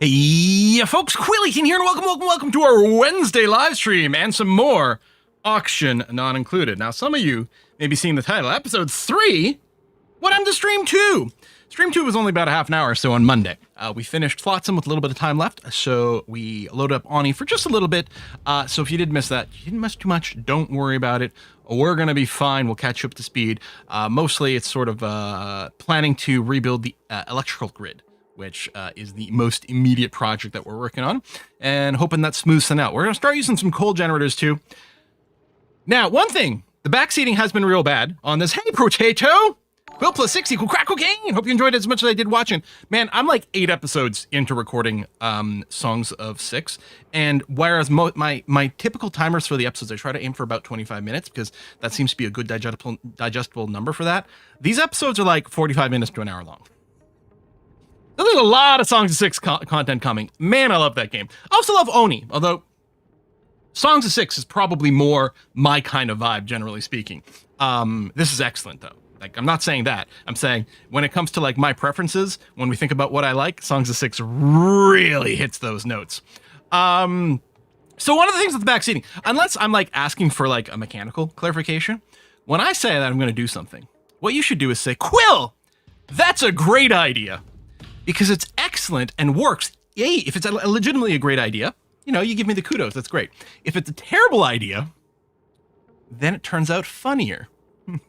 Hey, folks, Quillykin here, and welcome to our Wednesday live stream and some more auction not included. Now, some of you may be seeing the title, episode 3, what happened to stream 2? Stream 2 was only about a half an hour or so on Monday. We finished Flotsam with a little bit of time left, so we loaded up Ani for just a little bit. So if you did miss that, you didn't miss too much, don't worry about it. We're going to be fine. We'll catch you up to speed. Mostly, it's sort of planning to rebuild the electrical grid, which is the most immediate project that we're working on, and hoping that smooths them out. We're going to start using some coal generators too. Now, one thing, the backseating has been real bad on this. Hey, Potato! Quill plus 6 equal crack cocaine! Hope you enjoyed it as much as I did watching. Man, I'm like 8 episodes into recording Songs of 6, and whereas my typical timers for the episodes, I try to aim for about 25 minutes, because that seems to be a good digestible number for that. These episodes are like 45 minutes to an hour long. So there's a lot of Songs of 6 content coming. Man, I love that game. I also love Oni, although Songs of 6 is probably more my kind of vibe, generally speaking. This is excellent, though. Like, I'm not saying that. I'm saying when it comes to like my preferences, when we think about what I like, Songs of 6 really hits those notes. So one of the things with the backseating, unless I'm like asking for like a mechanical clarification, when I say that I'm going to do something, what you should do is say, Quill, that's a great idea. Because it's excellent and works. Yay, if it's legitimately a great idea, you know, you give me the kudos, that's great. If it's a terrible idea, then it turns out funnier. Oh,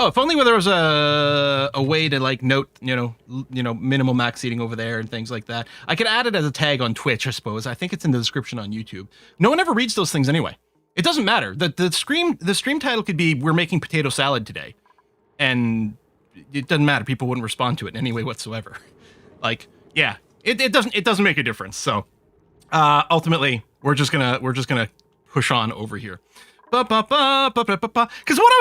if only there was a way to like note, you know, minimal max seating over there and things like that. I could add it as a tag on Twitch, I suppose. I think it's in the description on YouTube. No one ever reads those things anyway. It doesn't matter. The stream title could be, we're making potato salad today. And it doesn't matter. People wouldn't respond to it in any way whatsoever. Like, yeah, it doesn't make a difference. So, ultimately, we're just gonna push on over here. Because one of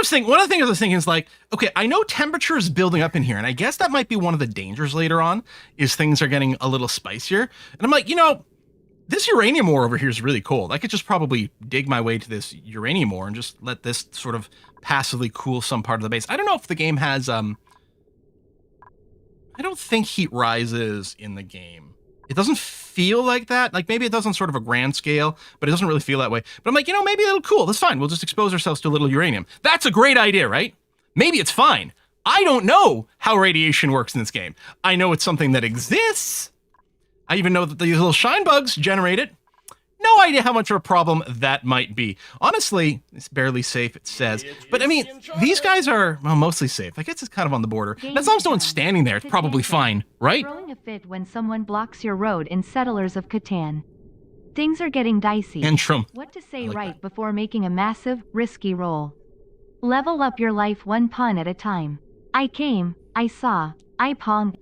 the things I was thinking is like, okay, I know temperature is building up in here, and I guess that might be one of the dangers later on, is things are getting a little spicier. And I'm like, you know, this uranium ore over here is really cold. I could just probably dig my way to this uranium ore and just let this sort of passively cool some part of the base. I don't know if the game has, I don't think heat rises in the game. It doesn't feel like that. Like, maybe it does on sort of a grand scale, but it doesn't really feel that way. But I'm like, you know, maybe it'll cool. That's fine. We'll just expose ourselves to a little uranium. That's a great idea, right? Maybe it's fine. I don't know how radiation works in this game. I know it's something that exists. I even know that these little shine bugs generate it. No idea how much of a problem that might be. Honestly, it's barely safe, it says. But I mean, these guys are, well, mostly safe. I guess it's kind of on the border. As long as no one's standing there, it's probably fine, right? Throwing a fit when someone blocks your road in Settlers of Catan. Things are getting dicey. Antrim. What to say right before making a massive, risky roll. Level up your life one pun at a time. I came, I saw, I pawned.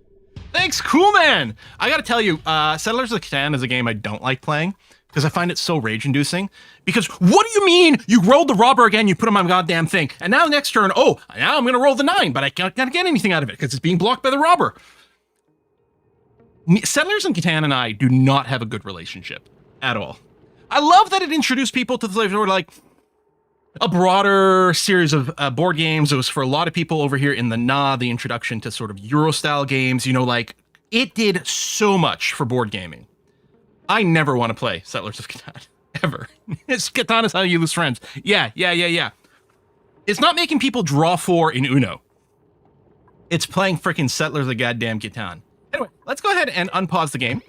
Thanks, cool man! I gotta tell you, Settlers of Catan is a game I don't like playing, because I find it so rage-inducing. Because what do you mean you rolled the robber again, you put him on my goddamn thing, and now next turn, oh, now I'm gonna roll the 9, but I can't get anything out of it, because it's being blocked by the robber. Settlers in Catan and I do not have a good relationship, at all. I love that it introduced people to the sort of like, a broader series of board games. It was for a lot of people over here in the the introduction to sort of Euro-style games, you know, like, it did so much for board gaming. I never want to play Settlers of Catan, ever. Catan is how you lose friends. Yeah. It's not making people draw 4 in Uno. It's playing frickin' Settlers of goddamn Catan. Anyway, let's go ahead and unpause the game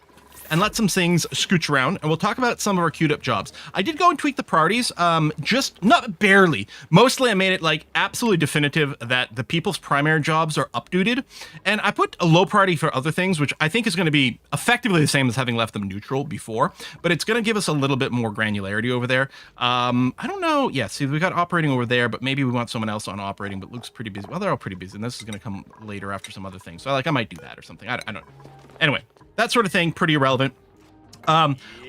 and let some things scooch around, and we'll talk about some of our queued up jobs. I did go and tweak the priorities, just, not barely. Mostly I made it like absolutely definitive that the people's primary jobs are updated, and I put a low priority for other things, which I think is going to be effectively the same as having left them neutral before, but it's going to give us a little bit more granularity over there. I don't know, yeah, see, we got operating over there, but maybe we want someone else on operating, but Luke's pretty busy. Well, they're all pretty busy, and this is going to come later after some other things, so I might do that or something. I don't know. Anyway, that sort of thing, pretty irrelevant.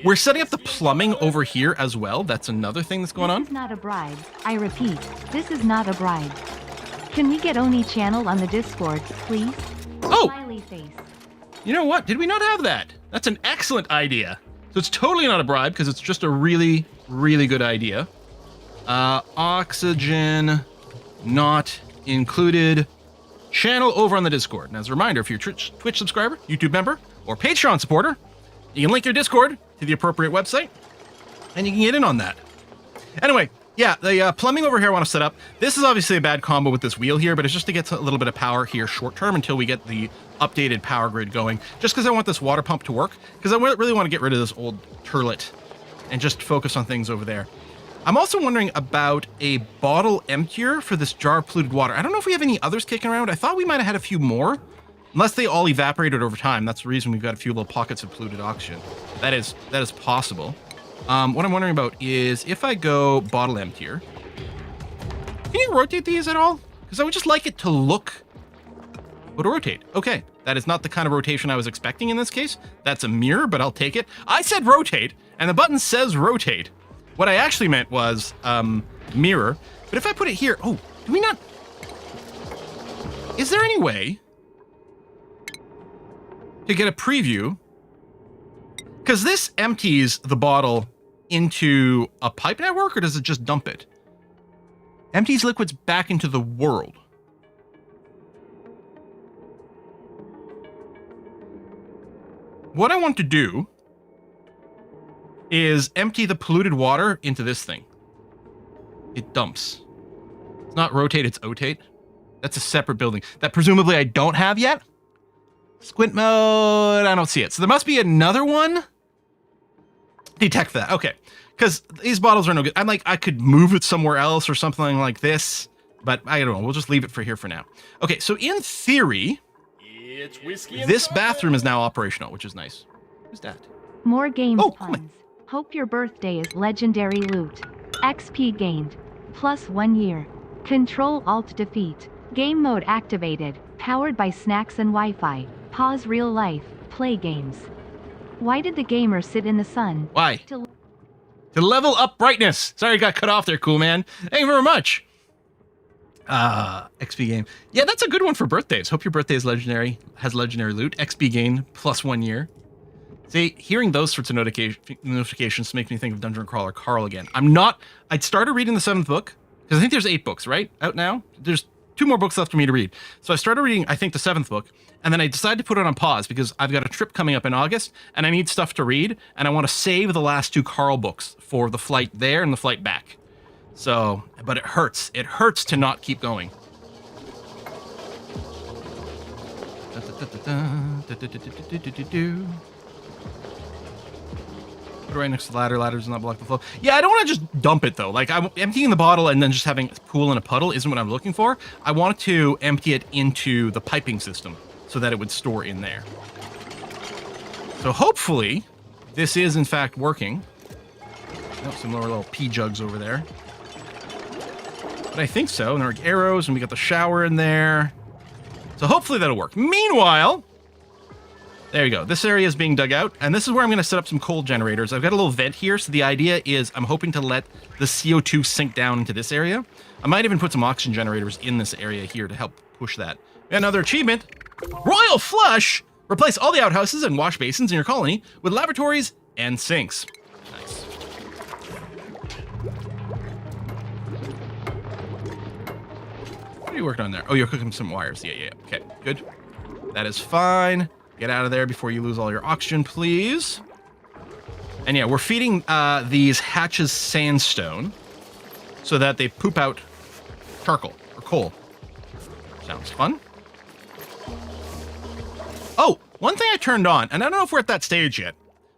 We're setting up the plumbing over here as well. That's another thing that's going on. This is not a bribe. I repeat, this is not a bribe. Can we get Oni channel on the Discord, please? Oh! Smiley face. You know what? Did we not have that? That's an excellent idea. So it's totally not a bribe, because it's just a really, really good idea. Oxygen not included. channel over on the Discord. And as a reminder, if you're a Twitch subscriber, YouTube member, or Patreon supporter, you can link your Discord to the appropriate website, and you can get in on that. Anyway, yeah, the plumbing over here I want to set up. This is obviously a bad combo with this wheel here, but it's just to get a little bit of power here short term until we get the updated power grid going. Just because I want this water pump to work, because I really want to get rid of this old turlet and just focus on things over there. I'm also wondering about a bottle emptier for this jar of polluted water. I don't know if we have any others kicking around. I thought we might have had a few more, unless they all evaporated over time. That's the reason we've got a few little pockets of polluted oxygen. That is possible. What I'm wondering about is if I go bottle emptier, can you rotate these at all? Because I would just like it to look, to rotate. Okay, that is not the kind of rotation I was expecting in this case. That's a mirror, but I'll take it. I said rotate, and the button says rotate. What I actually meant was mirror. But if I put it here, oh, do we not? Is there any way to get a preview? Because this empties the bottle into a pipe network, or does it just dump it? Empties liquids back into the world. What I want to do is empty the polluted water into this thing. It dumps. It's not rotate, it's otate. That's a separate building that presumably I don't have yet. Squint mode, I don't see it. So there must be another one. Detect that, okay. Because these bottles are no good. I'm like, I could move it somewhere else or something like this, but I don't know, we'll just leave it for here for now. Okay, so in theory, it's whiskey this bathroom is now operational, which is nice. Who's that? More games Oh, puns. Hope your birthday is legendary loot. XP gained. Plus 1 year. Control-Alt-Defeat. Game mode activated. Powered by snacks and Wi-Fi. Pause real life. Play games. Why did the gamer sit in the sun? Why? To level up brightness. Sorry, I got cut off there, cool man. Thank you very much. XP game. Yeah, that's a good one for birthdays. Hope your birthday is legendary, has legendary loot. XP gain plus 1 year. See, hearing those sorts of notifications make me think of Dungeon Crawler Carl again. I'd started reading the 7th book, because I think there's 8 books, right? Out now? There's 2 more books left for me to read. So I started reading, I think, the 7th book, and then I decided to put it on pause because I've got a trip coming up in August, and I need stuff to read, and I want to save the last 2 Carl books for the flight there and the flight back. So, but it hurts. It hurts to not keep going. Put it right next to the ladder. Ladder does not block the flow. Yeah, I don't want to just dump it, though. Like, I'm emptying the bottle and then just having a pool in a puddle isn't what I'm looking for. I want to empty it into the piping system so that it would store in there. So hopefully, this is, in fact, working. Oh, some lower little pee jugs over there. But I think so. And there are arrows, and we got the shower in there. So hopefully that'll work. Meanwhile, there you go. This area is being dug out, and this is where I'm going to set up some coal generators. I've got a little vent here, so the idea is I'm hoping to let the CO2 sink down into this area. I might even put some oxygen generators in this area here to help push that. Another achievement, Royal Flush! Replace all the outhouses and wash basins in your colony with lavatories and sinks. Nice. What are you working on there? Oh, you're cooking some wires. Yeah. Okay, good. That is fine. Get out of there before you lose all your oxygen, please. And yeah, we're feeding these hatches sandstone so that they poop out charcoal or coal. Sounds fun. Oh, one thing I turned on, and I don't know if we're at that stage yet,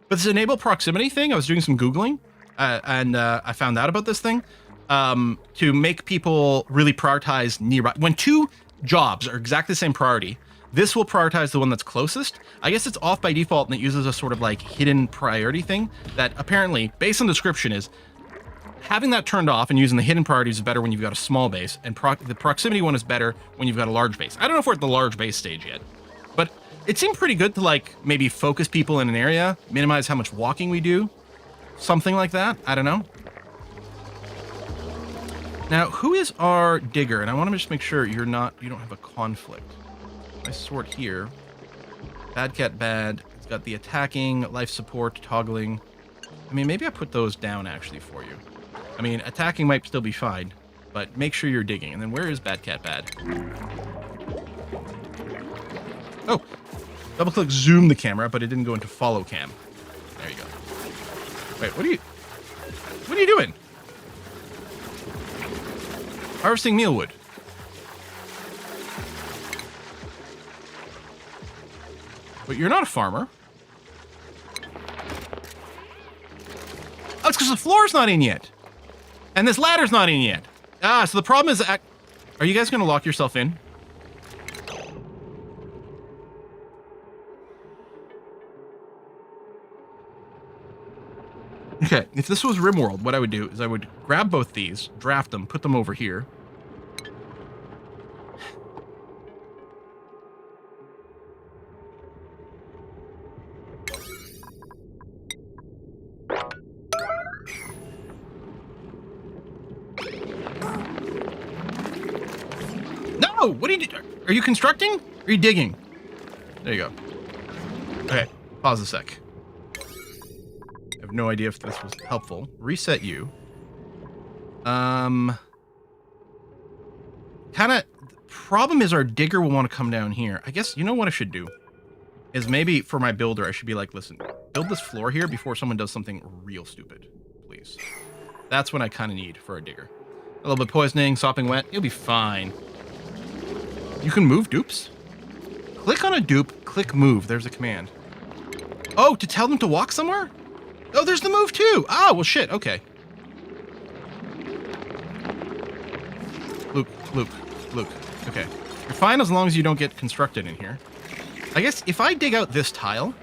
but this enable proximity thing, I was doing some Googling, and I found out about this thing, to make people really prioritize nearby. When 2 jobs are exactly the same priority, this will prioritize the one that's closest. I guess it's off by default, and it uses a sort of like hidden priority thing that apparently, based on the description, is having that turned off and using the hidden priorities is better when you've got a small base, and the proximity one is better when you've got a large base. I don't know if we're at the large base stage yet, but it seemed pretty good to like maybe focus people in an area, minimize how much walking we do, something like that. I don't know. Now, who is our digger? And I want to just make sure you don't have a conflict. I sort here. Bad cat bad. It's got the attacking, life support, toggling. I mean, maybe I put those down actually for you. I mean, attacking might still be fine, but make sure you're digging. And then where is bad cat bad? Oh, double click zoom the camera, but it didn't go into follow cam. There you go. Wait, what are you doing? Harvesting mealwood. But you're not a farmer. Oh, it's because the floor's not in yet. And this ladder's not in yet. Ah, so the problem is... Are you guys going to lock yourself in? Okay, if this was Rimworld, what I would do is I would grab both these, draft them, put them over here. No! What are you doing? Are you constructing? Or are you digging? There you go. Okay, pause a sec. I have no idea if this was helpful. Reset you. Kind of... Problem is our digger will want to come down here. I guess, you know what I should do? Is maybe for my builder, I should be like, listen, build this floor here before someone does something real stupid. Please. That's what I kind of need for a digger. A little bit of poisoning, sopping wet. You'll be fine. You can move dupes? Click on a dupe, click move. There's a command. Oh, to tell them to walk somewhere? Oh, there's the move too. Oh, well, shit. Okay. Luke. Okay. You're fine as long as you don't get constructed in here. I guess if I dig out this tile,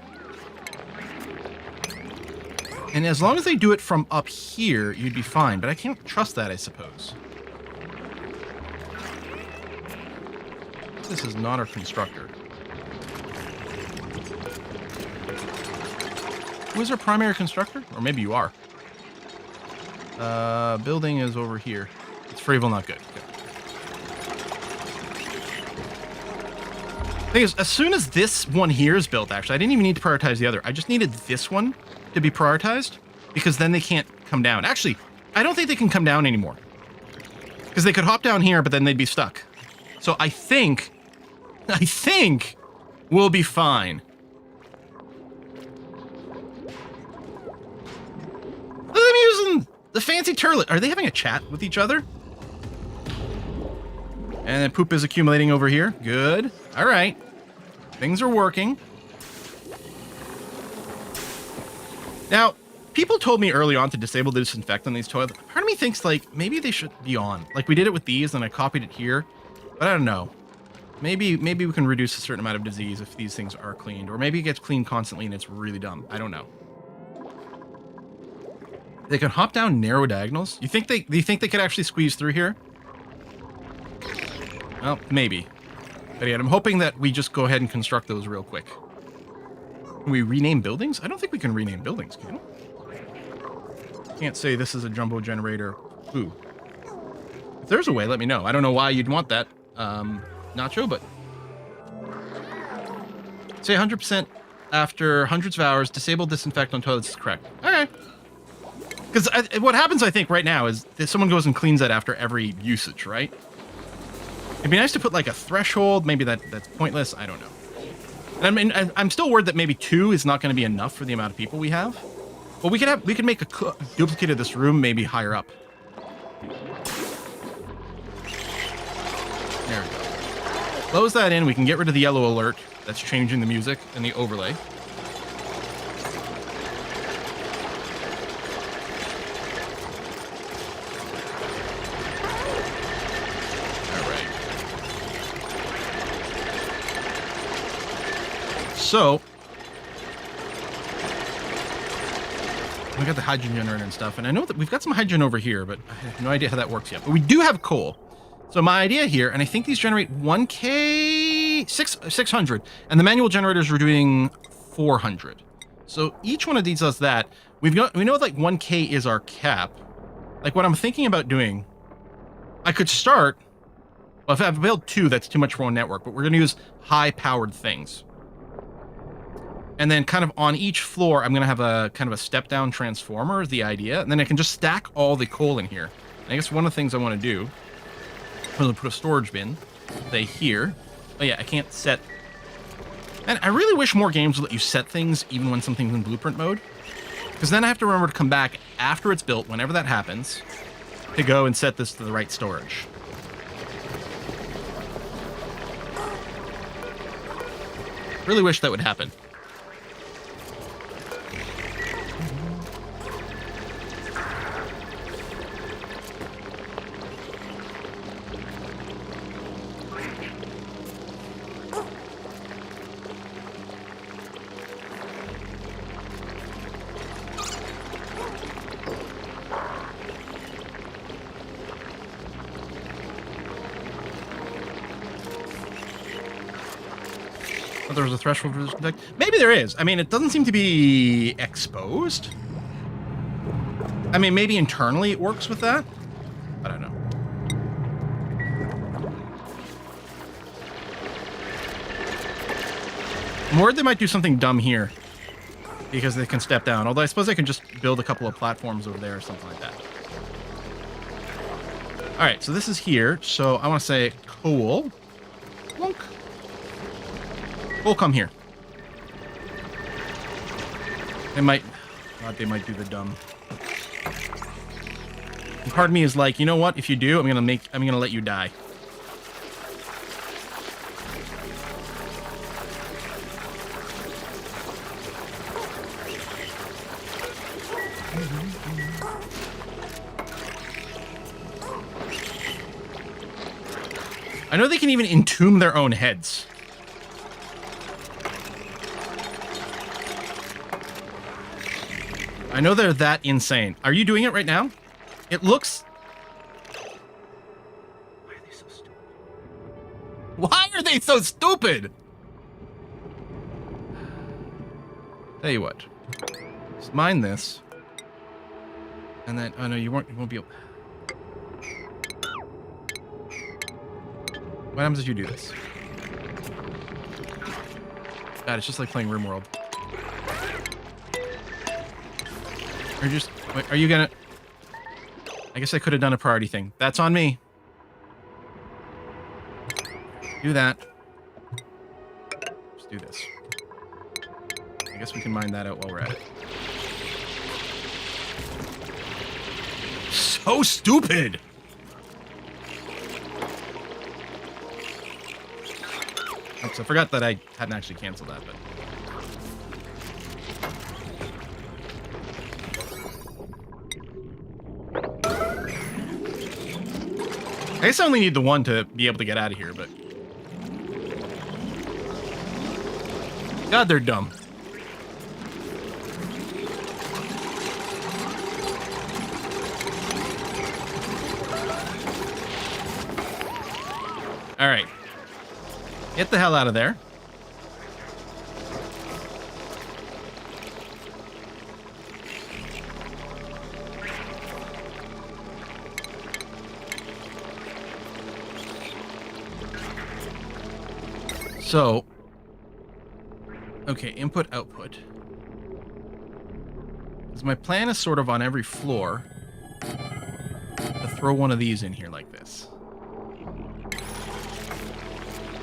and as long as they do it from up here, you'd be fine. But I can't trust that, I suppose. This is not our constructor. Who is our primary constructor? Or maybe you are. Building is over here. It's Fravel, not good. Okay. Thing is, as soon as this one here is built, actually, I didn't even need to prioritize the other. I just needed this one to be prioritized, because then they can't come down. Actually, I don't think they can come down anymore. Because they could hop down here, but then they'd be stuck. So I think we'll be fine. Look at them using the fancy turlet. Are they having a chat with each other? And then poop is accumulating over here. Good. All right. Things are working. Now, people told me early on to disable the disinfect on these toilets. Part of me thinks, like, maybe they should be on. Like, we did it with these, and I copied it here. But I don't know. Maybe we can reduce a certain amount of disease if these things are cleaned. Or maybe it gets cleaned constantly and it's really dumb. I don't know. They can hop down narrow diagonals? Do you think they could actually squeeze through here? Well, maybe. But yeah, I'm hoping that we just go ahead and construct those real quick. Can we rename buildings? I don't think we can rename buildings, can we? Can't say this is a jumbo generator. Ooh. If there's a way, let me know. I don't know why you'd want that, Nacho, but... Say 100% after hundreds of hours, disable disinfect on toilets is correct. Okay. Because what happens, I think, right now is that someone goes and cleans that after every usage, right? It'd be nice to put, like, a threshold. Maybe that's pointless. I don't know. I mean, I'm still worried that maybe 2 is not going to be enough for the amount of people we have. But we could make a duplicate of this room maybe higher up. There we go. Close that in. We can get rid of the yellow alert. That's changing the music and the overlay. So, we got the hydrogen generator and stuff, and I know that we've got some hydrogen over here, but I have no idea how that works yet. But we do have coal. So my idea here, and I think these generate 1K, 600, and the manual generators are doing 400. So each one of these does that. We know like 1K is our cap. Like what I'm thinking about doing, I could start. Well, if I build 2, that's too much for one network, but we're going to use high-powered things. And then kind of on each floor, I'm going to have a kind of a step-down transformer is the idea. And then I can just stack all the coal in here. And I guess one of the things I want to do, I'm going to put a storage bin, say here. Oh yeah, I can't set And I really wish more games would let you set things even when something's in blueprint mode. Because then I have to remember to come back after it's built, whenever that happens, to go and set this to the right storage. Really wish that would happen. Oh, there was a threshold for this contact. Maybe there is. I mean, it doesn't seem to be exposed. I mean, maybe internally it works with that. I don't know. I'm worried they might do something dumb here because they can step down. Although I suppose I can just build a couple of platforms over there or something like that. All right, so this is here. So I want to say cool. Plunk. We'll come here. They might... God, they might do the dumb. And part of me is like, you know what? If you do, I'm gonna let you die. I know they can even entomb their own heads. I know they're that insane. Are you doing it right now? It looks... Why are they so stupid? Why are they so stupid? Tell you what. Just mine this. And then... Oh, no, you won't be able... What happens if you do this? God, it's just like playing Rimworld. Are you gonna... I guess I could have done a priority thing. That's on me. Do that. Just do this. I guess we can mine that out while we're at it. So stupid! Oops, I forgot that I hadn't actually canceled that, but... I guess I only need the one to be able to get out of here, but... God, they're dumb. All right. Get the hell out of there. So, okay, input, output. Because my plan is sort of on every floor to throw one of these in here like this.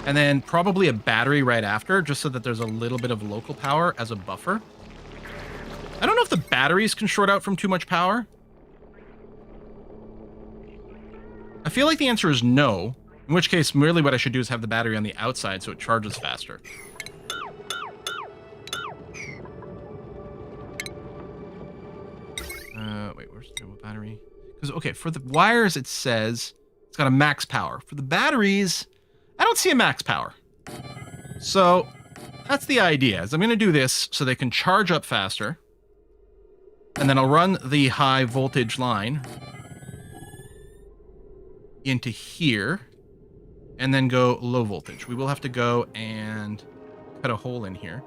And then probably a battery right after, just so that there's a little bit of local power as a buffer. I don't know if the batteries can short out from too much power. I feel like the answer is no. In which case, merely what I should do is have the battery on the outside so it charges faster. Wait, where's the battery? Because, okay, for the wires, it says it's got a max power. For the batteries, I don't see a max power. So, that's the idea, is I'm going to do this so they can charge up faster. And then I'll run the high voltage line into here. And then go low voltage. We will have to go and cut a hole in here.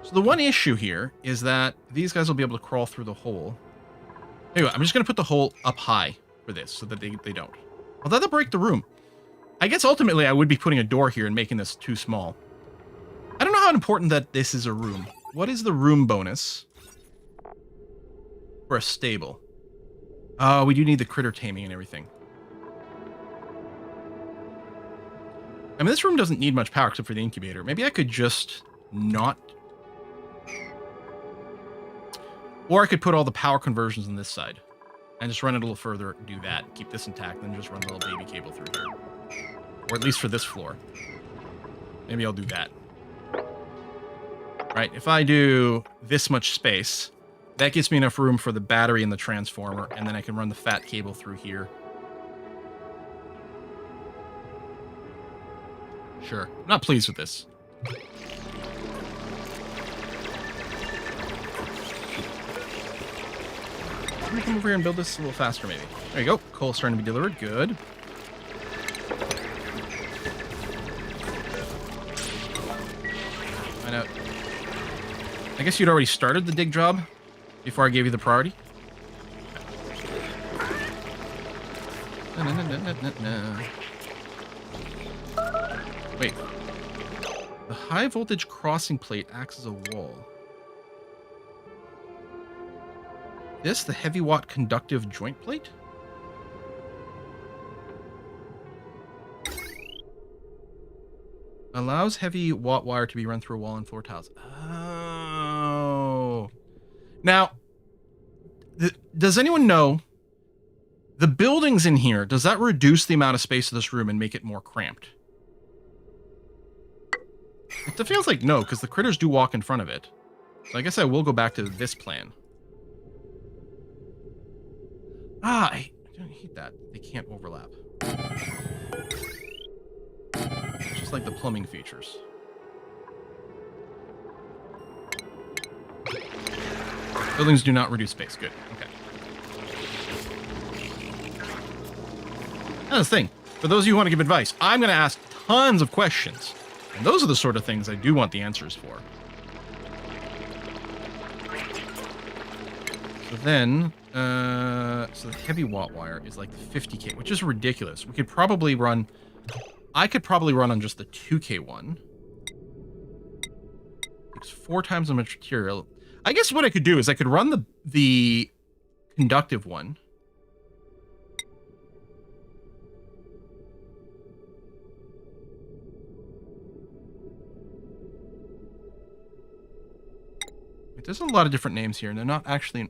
So the one issue here is that these guys will be able to crawl through the hole. Anyway, I'm just going to put the hole up high for this so that they don't. Well, that'll break the room. I guess ultimately I would be putting a door here and making this too small. I don't know how important that this is a room. What is the room bonus for a stable? We do need the critter taming and everything. I mean, this room doesn't need much power except for the incubator. Maybe I could just not... Or I could put all the power conversions on this side. And just run it a little further, do that, keep this intact, then just run a little baby cable through here. Or at least for this floor. Maybe I'll do that. Right, if I do this much space, that gives me enough room for the battery and the transformer, and then I can run the fat cable through here. Sure. I'm not pleased with this. Let me come over here and build this a little faster, maybe. There you go. Coal's starting to be delivered. Good. Find out. I guess you'd already started the dig job before I gave you the priority. Wait. The high voltage crossing plate acts as a wall. This, the heavy watt conductive joint plate? Allows heavy watt wire to be run through a wall and floor tiles. Oh. Now, does anyone know the buildings in here, does that reduce the amount of space of this room and make it more cramped? It feels like no, because the critters do walk in front of it. So I guess I will go back to this plan. Ah, I don't hate that. They can't overlap. Just like the plumbing features. Buildings do not reduce space. Good. Okay. That's the thing. For those of you who want to give advice, I'm going to ask tons of questions. And those are the sort of things I do want the answers for. So then, so the heavy watt wire is like the 50K, which is ridiculous. We could probably run, I could probably run on just the 2K one. It's 4 times as much material. I guess what I could do is I could run the conductive one. There's a lot of different names here, and they're not actually...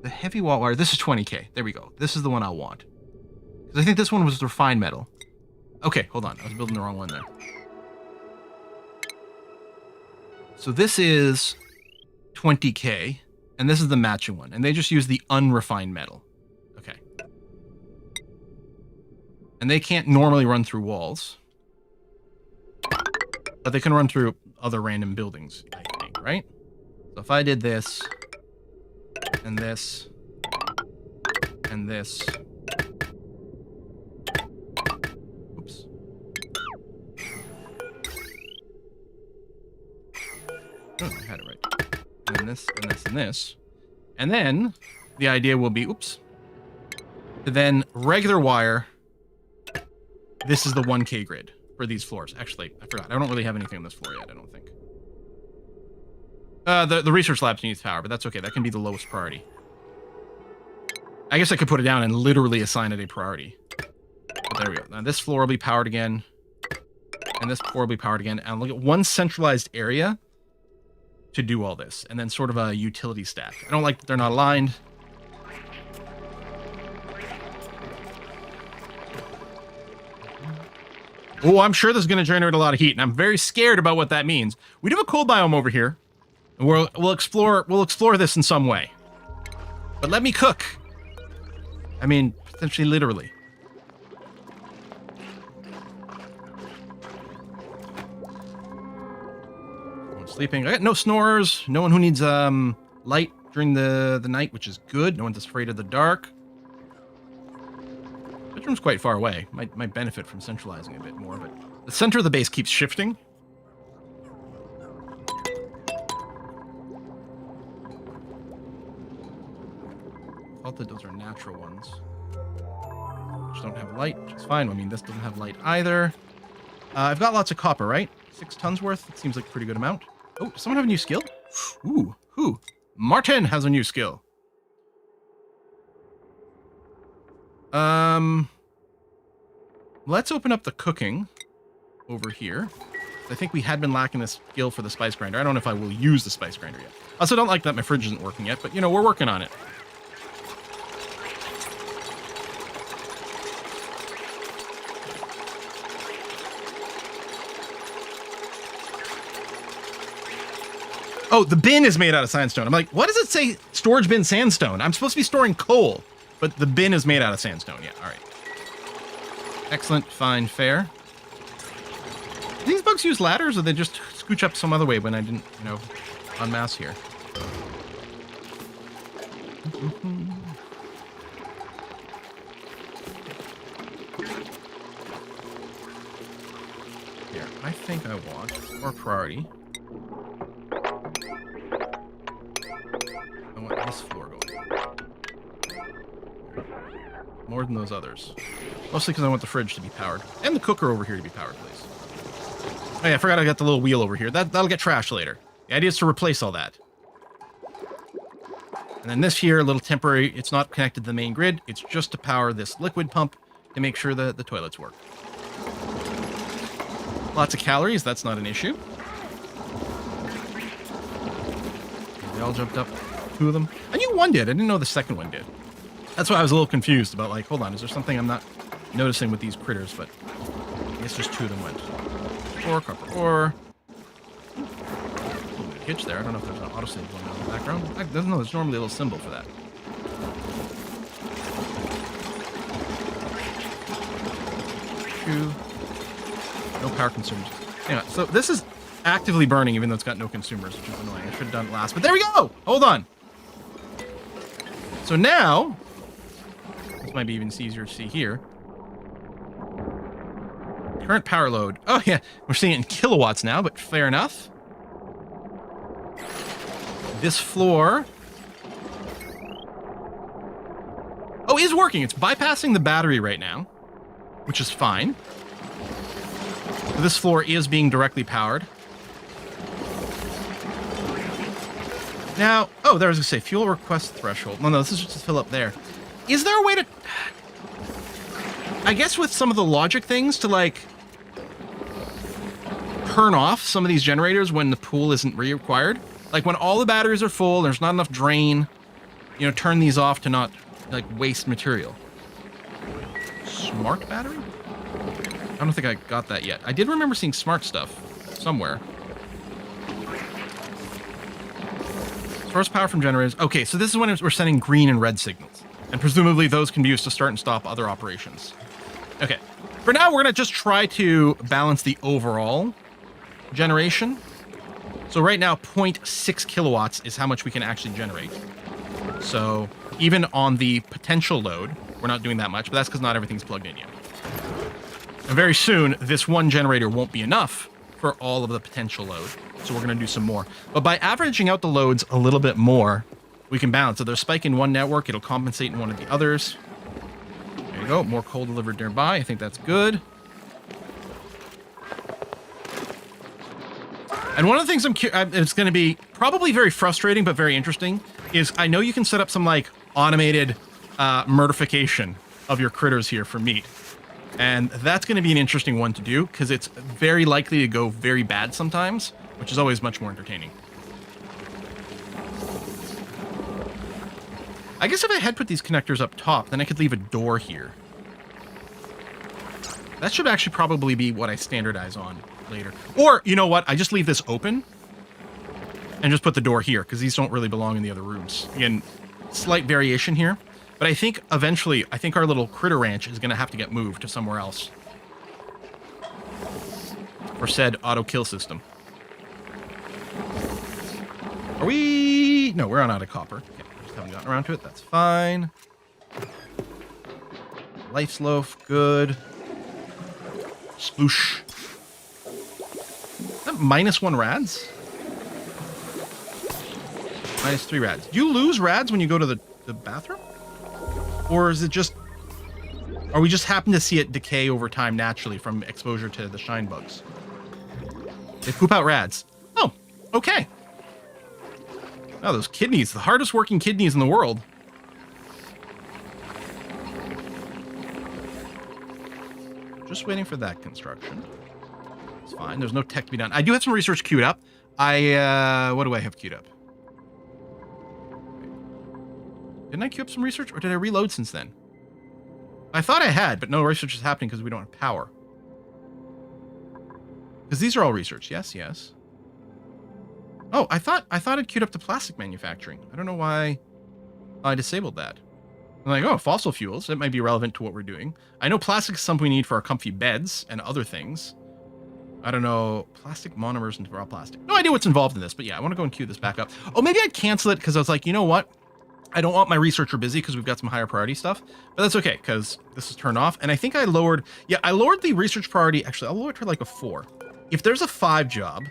The heavy watt wire, this is 20K. There we go. This is the one I want. Because I think this one was refined metal. Okay, hold on. I was building the wrong one there. So this is 20K, and this is the matching one. And they just use the unrefined metal. Okay. And they can't normally run through walls. But they can run through other random buildings, I think, right? So if I did this, and this, and this. Oops. Oh, I had it right. And then this, and this, and this. And then the idea will be, oops. Then regular wire. This is the 1K grid for these floors. Actually, I forgot. I don't really have anything on this floor yet, I don't think. The research labs needs power, but that's okay. That can be the lowest priority. I guess I could put it down and literally assign it a priority. But there we go. Now this floor will be powered again. And this floor will be powered again. And look at one centralized area to do all this. And then sort of a utility stack. I don't like that they're not aligned. Oh, I'm sure this is going to generate a lot of heat, and I'm very scared about what that means. We do have a cold biome over here, and we'll explore this in some way. But let me cook. I mean, potentially literally. No one's sleeping. I got no snorers. No one who needs light during the night, which is good. No one's afraid of the dark. Bedroom's quite far away. Might benefit from centralizing a bit more, but the center of the base keeps shifting. Thought that those are natural ones. Which don't have light, which is fine. I mean, this doesn't have light either. I've got lots of copper, right? 6 tons worth. It seems like a pretty good amount. Oh, does someone have a new skill? Ooh, who? Martin has a new skill. Let's open up the cooking over here. I think we had been lacking this skill for the spice grinder. I don't know if I will use the spice grinder yet. Also, don't like that my fridge isn't working yet, but, you know, we're working on it. Oh, the bin is made out of sandstone. I'm like, what does it say storage bin sandstone? I'm supposed to be storing coal, but the bin is made out of sandstone. Yeah, all right. Excellent, fine, fair. Do these bugs use ladders, or they just scooch up some other way when I didn't, you know, en masse here? Here, I think I want more priority. I want this floor going. More than those others. Mostly because I want the fridge to be powered. And the cooker over here to be powered, please. Oh yeah, I forgot I got the little wheel over here. That'll get trashed later. The idea is to replace all that. And then this here, a little temporary, it's not connected to the main grid. It's just to power this liquid pump to make sure the toilets work. Lots of calories, that's not an issue. They all jumped up, 2 of them. I knew one did, I didn't know the second one did. That's why I was a little confused about, like, hold on, is there something I'm not noticing with these critters? But I guess just 2 of them went. Or copper ore. Hitch there. I don't know if there's an autosave going on in the background. I don't know. There's normally a little symbol for that. No power consumers. Anyway, so this is actively burning even though it's got no consumers, which is annoying. I should have done it last. But there we go! Hold on. So now, this might be even easier to see here. Current power load. Oh yeah, we're seeing it in kilowatts now, but fair enough. This floor. Oh, is working. It's bypassing the battery right now, which is fine. This floor is being directly powered. Now, oh, there I was gonna say fuel request threshold. No, this is just to fill up there. Is there a way to, I guess with some of the logic things to like turn off some of these generators when the pool isn't required? Like when all the batteries are full, there's not enough drain, you know, turn these off to not like waste material. Smart battery? I don't think I got that yet. I did remember seeing smart stuff somewhere. Source power from generators. Okay, so this is when we're sending green and red signals. And presumably those can be used to start and stop other operations. Okay, for now we're gonna just try to balance the overall generation. So right now 0.6 kilowatts is how much we can actually generate. So even on the potential load, we're not doing that much, but that's because not everything's plugged in yet. And very soon, this one generator won't be enough for all of the potential load. So we're going to do some more. But by averaging out the loads a little bit more, we can balance. So there's a spike in one network, it'll compensate in one of the others. There you go, more coal delivered nearby. I think that's good. And one of the things it's going to be probably very frustrating, but very interesting, is I know you can set up some like automated murdification of your critters here for meat. And that's going to be an interesting one to do because it's very likely to go very bad sometimes, which is always much more entertaining. I guess if I had put these connectors up top, then I could leave a door here. That should actually probably be what I standardize on later. Or, you know what? I just leave this open and just put the door here because these don't really belong in the other rooms. Again, slight variation here. But I think eventually, I think our little critter ranch is going to have to get moved to somewhere else. For said auto kill system. Are we? No, we're on out of copper. Okay, just haven't gotten around to it. That's fine. Life's loaf, good. Sploosh. Is that -1 rads? -3 rads. Do you lose rads when you go to the bathroom? Or is it just, or we just happen to see it decay over time naturally from exposure to the shine bugs? They poop out rads. Oh, okay. Oh, those kidneys, the hardest working kidneys in the world. just waiting for that construction. It's fine. There's no tech to be done. I do have some research queued up. What do I have queued up? Didn't I queue up some research, or did I reload since then? I thought I had, but no research is happening because we don't have power. Because these are all research. Yes, yes. Oh, I thought I'd queued up the plastic manufacturing. I don't know why I disabled that. I'm like, oh, fossil fuels. That might be relevant to what we're doing. I know plastic is something we need for our comfy beds and other things. I don't know. Plastic monomers and raw plastic. No idea what's involved in this, but yeah, I want to go and queue this back up. Oh, maybe I'd cancel it because I was like, you know what? I don't want my researcher busy because we've got some higher priority stuff, but that's okay because this is turned off. And I think I lowered the research priority. Actually, I'll lower it to like a 4. If there's a 5 job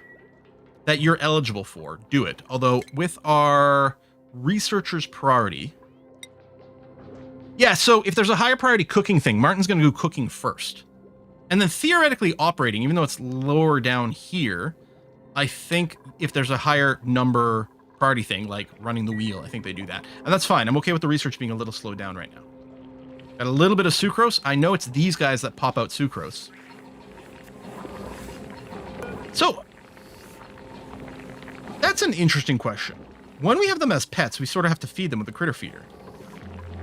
that you're eligible for, do it. Although with our researcher's priority, yeah, so if there's a higher priority cooking thing, Martin's going to do cooking first. And then theoretically operating, even though it's lower down here, I think if there's a higher number priority thing, like running the wheel, I think they do that. And that's fine. I'm okay with the research being a little slowed down right now. Got a little bit of sucrose. I know it's these guys that pop out sucrose. So, that's an interesting question. When we have them as pets, we sort of have to feed them with a critter feeder.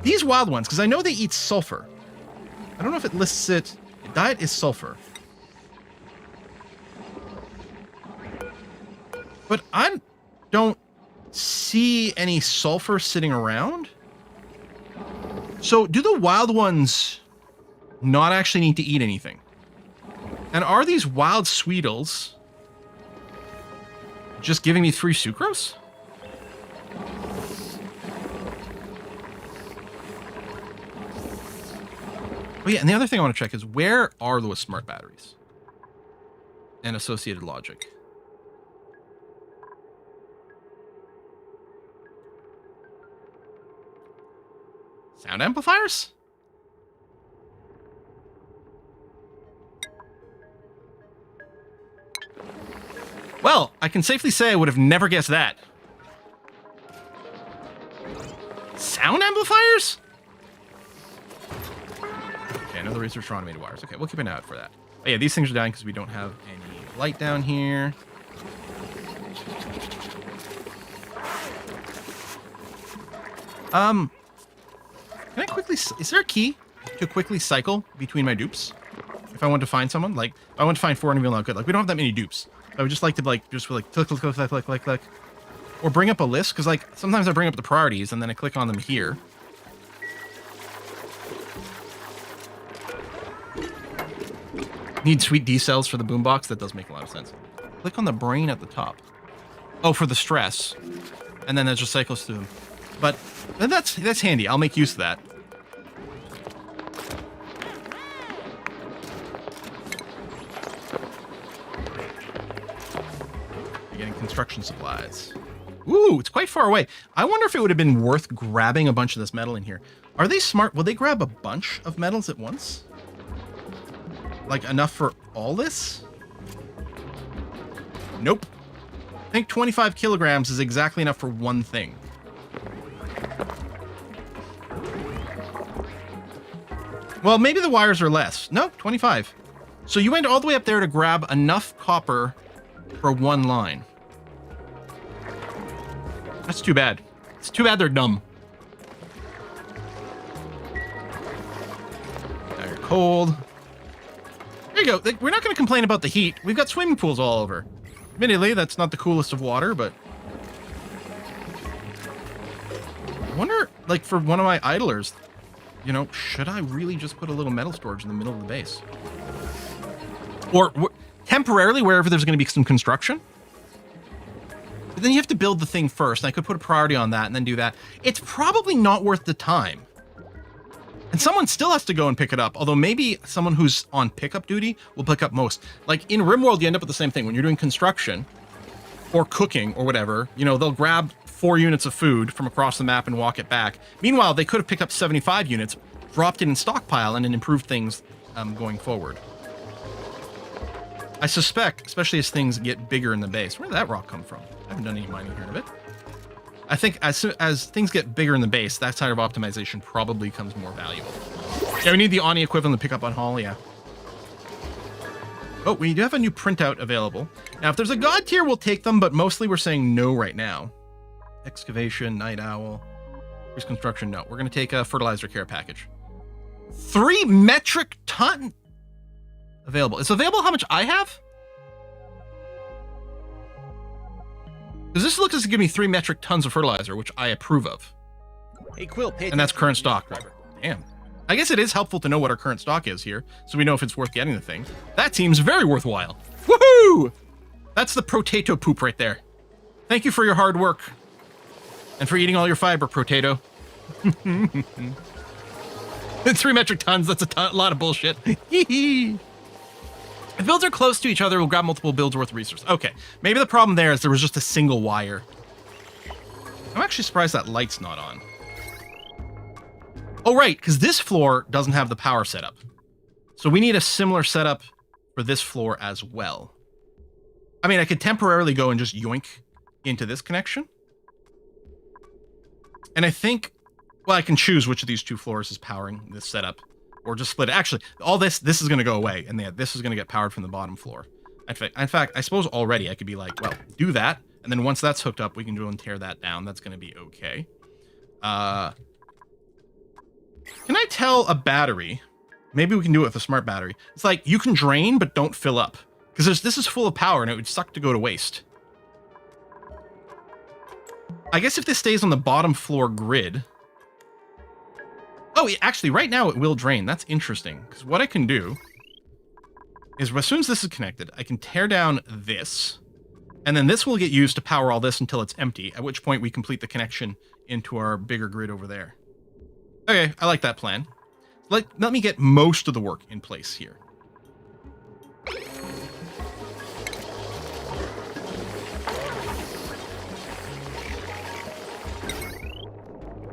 These wild ones, because I know they eat sulfur. I don't know if it lists it. Diet is sulfur. But I don't see any sulfur sitting around. So do the wild ones not actually need to eat anything? And are these wild Sweetles just giving me free sucrose? Oh yeah, and the other thing I want to check is where are those smart batteries and associated logic? Sound amplifiers? Well, I can safely say I would have never guessed that. Sound amplifiers? Okay, another research for automated wires. Okay, we'll keep an eye out for that. Oh yeah, these things are dying because we don't have any light down here. Can I quickly... Is there a key to quickly cycle between my dupes? If I want to find someone? Like, if I want to find 4 and not good. Like, we don't have that many dupes. I would just like to, like, just click, click, click, click, click, click, click. Or bring up a list, because, like, sometimes I bring up the priorities, and then I click on them here. Need sweet D cells for the boombox? That does make a lot of sense. Click on the brain at the top. Oh, for the stress. And then that just cycles through them. But that's handy. I'll make use of that. You're getting construction supplies. Ooh, it's quite far away. I wonder if it would have been worth grabbing a bunch of this metal in here. Are they smart? Will they grab a bunch of metals at once? Like enough for all this? Nope. I think 25 kilograms is exactly enough for one thing. Well, maybe the wires are less. No, 25. So you went all the way up there to grab enough copper for one line. That's too bad. It's too bad they're dumb. Now you're cold. There you go. We're not going to complain about the heat. We've got swimming pools all over. Admittedly, that's not the coolest of water, but... I wonder, like, for one of my idlers, you know, should I really just put a little metal storage in the middle of the base? Or temporarily, wherever there's going to be some construction? But then you have to build the thing first, and I could put a priority on that and then do that. It's probably not worth the time. And someone still has to go and pick it up, although maybe someone who's on pickup duty will pick up most. Like in Rimworld, you end up with the same thing. When you're doing construction or cooking or whatever, you know, they'll grab 4 units of food from across the map and walk it back. Meanwhile, they could have picked up 75 units, dropped it in stockpile, and then improved things going forward. I suspect, especially as things get bigger in the base. Where did that rock come from? I haven't done any mining here in a bit. I think as things get bigger in the base, that side of optimization probably becomes more valuable. Yeah, we need the Oni equivalent to pick up on haul, yeah. Oh, we do have a new printout available. Now, if there's a god tier, we'll take them, but mostly we're saying no right now. Excavation, night owl, increased construction, no. We're going to take a fertilizer care package. 3 metric ton available. It's available how much I have? Because this looks to give me 3 metric tons of fertilizer, which I approve of. Hey, Quill, pay And that's attention current to stock. the driver. Damn. I guess it is helpful to know what our current stock is here, so we know if it's worth getting the thing. That seems very worthwhile. Woohoo! That's the potato poop right there. Thank you for your hard work. And for eating all your fiber, potato. 3 metric tons, that's a lot of bullshit. If builds are close to each other, we'll grab multiple builds worth of resources. Okay, maybe the problem there is there was just a single wire. I'm actually surprised that light's not on. Oh, right, because this floor doesn't have the power setup. So we need a similar setup for this floor as well. I mean, I could temporarily go and just yoink into this connection. And I think, well, I can choose which of these 2 floors is powering this setup. Or just split it. Actually, all this is going to go away. And this is going to get powered from the bottom floor. In fact, I suppose already I could be like, well, do that. And then once that's hooked up, we can go and tear that down. That's going to be okay. Can I tell a battery? Maybe we can do it with a smart battery. It's like, you can drain, but don't fill up. Because this is full of power, and it would suck to go to waste. I guess if this stays on the bottom floor grid... Oh, actually, right now it will drain. That's interesting. Because what I can do is, as soon as this is connected, I can tear down this. And then this will get used to power all this until it's empty, at which point we complete the connection into our bigger grid over there. Okay, I like that plan. Let me get most of the work in place here. Oh,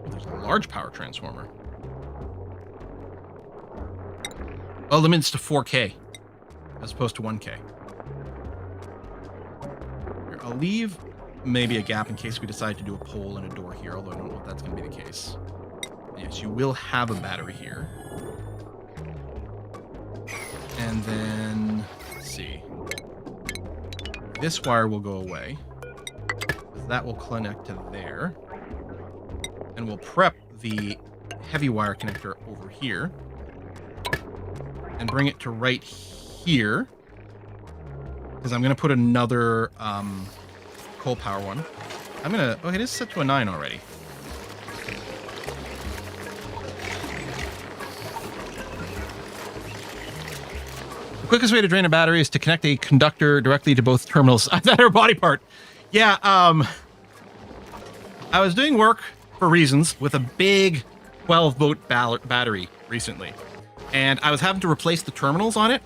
there's a large power transformer. Oh, limits to 4K as opposed to 1K. Here, I'll leave maybe a gap in case we decide to do a pole and a door here, although I don't know if that's going to be the case. Yes, you will have a battery here. And then, let's see. This wire will go away. That will connect to there. And we'll prep the heavy wire connector over here. And bring it to right here. Because I'm going to put another coal power one. I'm going to... Oh, it is set to a 9 already. The quickest way to drain a battery is to connect a conductor directly to both terminals. That her body part. Yeah, I was doing work for reasons with a big 12-volt battery recently. And I was having to replace the terminals on it.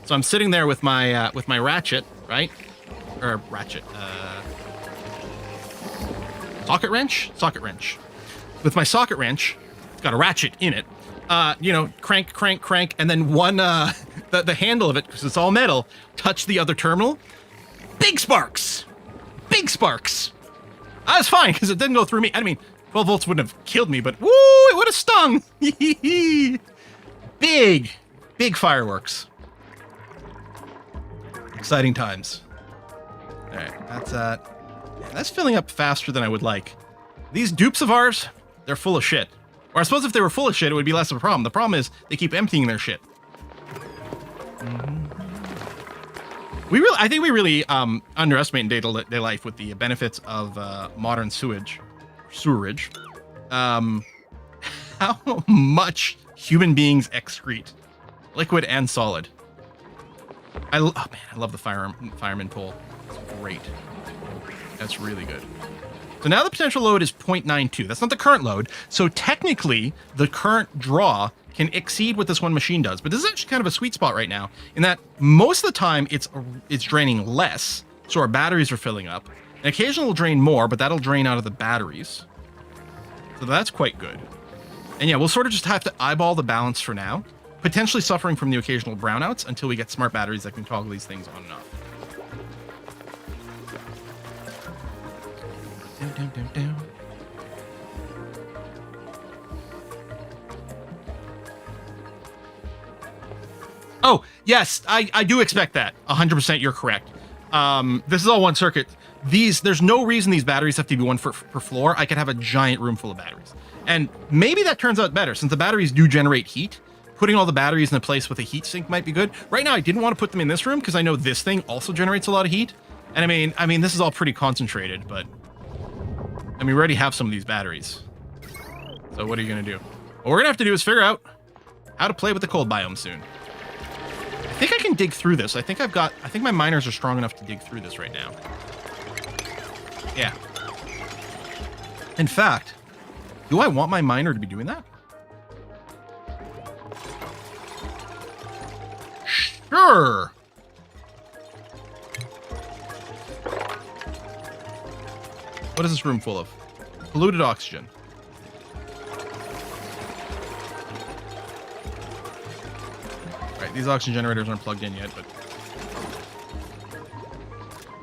So I'm sitting there with my ratchet, right? Or ratchet. Socket wrench? Socket wrench. With my socket wrench, it's got a ratchet in it. Crank, crank, crank, and then one, the handle of it, because it's all metal, touched the other terminal. Big sparks! Big sparks! I was fine, because it didn't go through me. I mean, 12 volts wouldn't have killed me, but woo, it would have stung! Big fireworks. Exciting times. Alright, that's filling up faster than I would like. These dupes of ours, they're full of shit. Or I suppose if they were full of shit, it would be less of a problem. The problem is they keep emptying their shit. I think we really underestimate in day-to-day life with the benefits of modern sewerage. How much human beings excrete, liquid and solid. I love the fireman pole. It's great. That's really good. So now the potential load is 0.92. That's not the current load. So technically, the current draw can exceed what this one machine does. But this is actually kind of a sweet spot right now, in that most of the time it's draining less, so our batteries are filling up. And occasionally it'll drain more, but that'll drain out of the batteries. So that's quite good. And yeah, we'll sort of just have to eyeball the balance for now, potentially suffering from the occasional brownouts until we get smart batteries that can toggle these things on and off. Down. Oh, yes, I do expect that. 100% you're correct. This is all one circuit. There's no reason these batteries have to be one per floor. I could have a giant room full of batteries. And maybe that turns out better since the batteries do generate heat. Putting all the batteries in a place with a heat sink might be good. Right now, I didn't want to put them in this room because I know this thing also generates a lot of heat. And I mean, this is all pretty concentrated, but I mean, we already have some of these batteries. So what are you going to do? What we're going to have to do is figure out how to play with the cold biome soon. I think I can dig through this. I think my miners are strong enough to dig through this right now. Yeah. In fact, do I want my miner to be doing that? Sure. What is this room full of? Polluted oxygen. Right, these oxygen generators aren't plugged in yet, but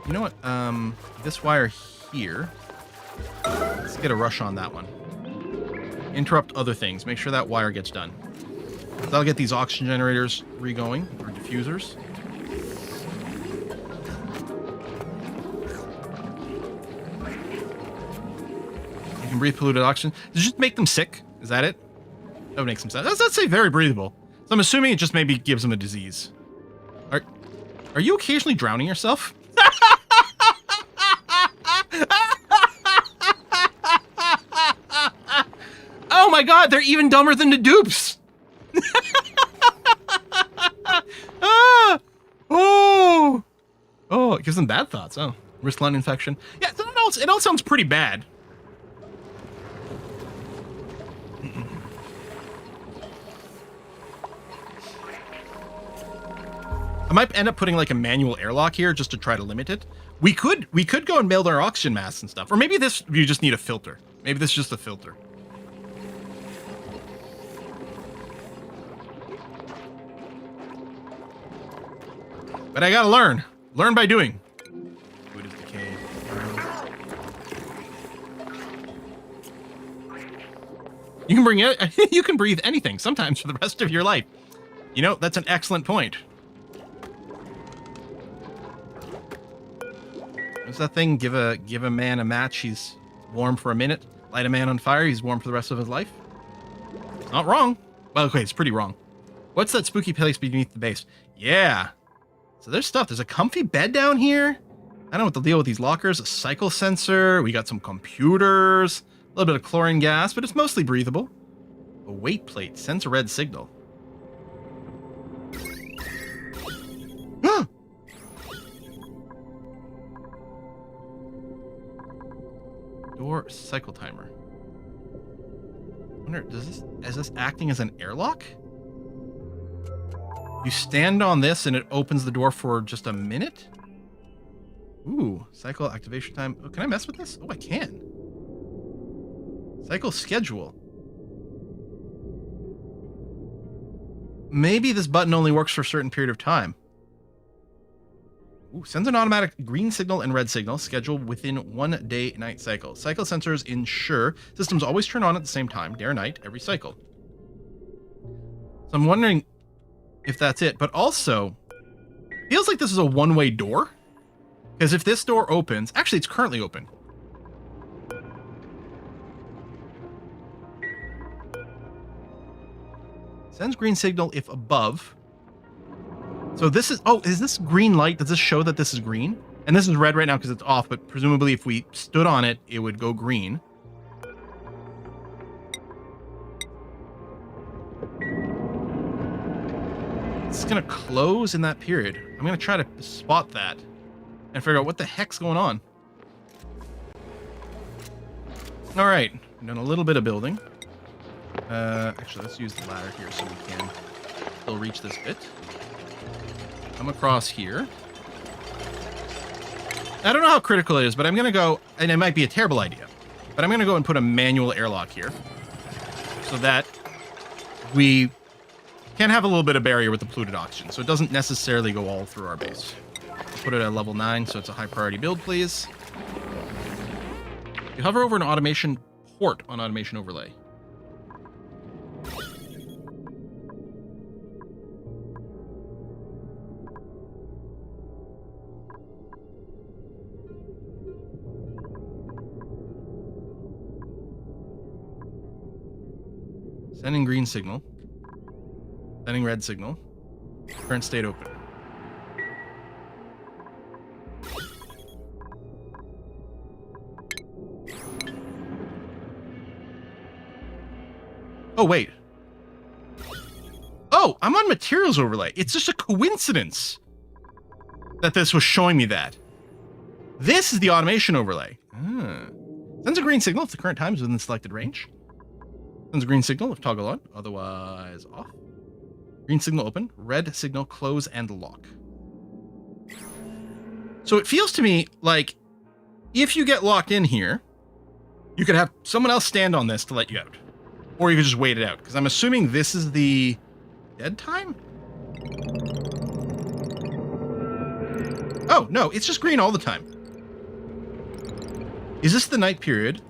you know what? This wire here. Let's get a rush on that one. Interrupt other things. Make sure that wire gets done. That'll get these oxygen generators re-going, or diffusers. You can breathe polluted oxygen. Does it just make them sick? Is that it? That would make some sense. Let's say very breathable. So I'm assuming it just maybe gives them a disease. Are you occasionally drowning yourself? Oh my god, they're even dumber than the dupes. Oh, it gives them bad thoughts. Oh, wrist lung infection. Yeah, it all sounds pretty bad. I might end up putting like a manual airlock here just to try to limit it. We could go and build our oxygen masks and stuff. Or maybe you just need a filter. Maybe this is just a filter. But I gotta learn. Learn by doing. Food is decayed. You can bring it. You can breathe anything sometimes for the rest of your life. You know, that's an excellent point. What's that thing? Give a man a match, he's warm for a minute. Light a man on fire, he's warm for the rest of his life. It's not wrong. Well, okay, it's pretty wrong. What's that spooky place beneath the base? Yeah. So there's stuff. There's a comfy bed down here. I don't know what the deal with these lockers. A cycle sensor. We got some computers. A little bit of chlorine gas, but it's mostly breathable. A weight plate. Sends a red signal. Door cycle timer. I wonder, is this acting as an airlock? You stand on this and it opens the door for just a minute? Ooh, cycle activation time. Oh, can I mess with this? Oh, I can. Cycle schedule. Maybe this button only works for a certain period of time. Ooh, sends an automatic green signal and red signal scheduled within 1 day-night cycle. Cycle sensors ensure systems always turn on at the same time, day or night, every cycle. So I'm wondering if that's it, but also feels like this is a one-way door, because if this door opens, actually it's currently open. Sends green signal if above. So this is, oh, is this green light? Does this show that this is green? And this is red right now because it's off, but presumably if we stood on it, it would go green. It's going to close in that period. I'm going to try to spot that and figure out what the heck's going on. All right. We've done a little bit of building. Actually, let's use the ladder here so we can still reach this bit. Come across here. I don't know how critical it is, but I'm going to go, and it might be a terrible idea, but I'm going to go and put a manual airlock here so that we can have a little bit of barrier with the polluted oxygen, so it doesn't necessarily go all through our base. Put it at level 9, so it's a high priority build, please. You hover over an automation port on automation overlay. Sending green signal. Sending red signal. Current state open. Oh, wait. Oh, I'm on materials overlay. It's just a coincidence that this was showing me that. This is the automation overlay. Sends a green signal if the current time is within the selected range. Sends a green signal if toggle on, otherwise off. Green signal open, red signal close and lock. So it feels to me like if you get locked in here, you could have someone else stand on this to let you out. Or you could just wait it out, because I'm assuming this is the dead time? Oh, no, it's just green all the time. Is this the night period?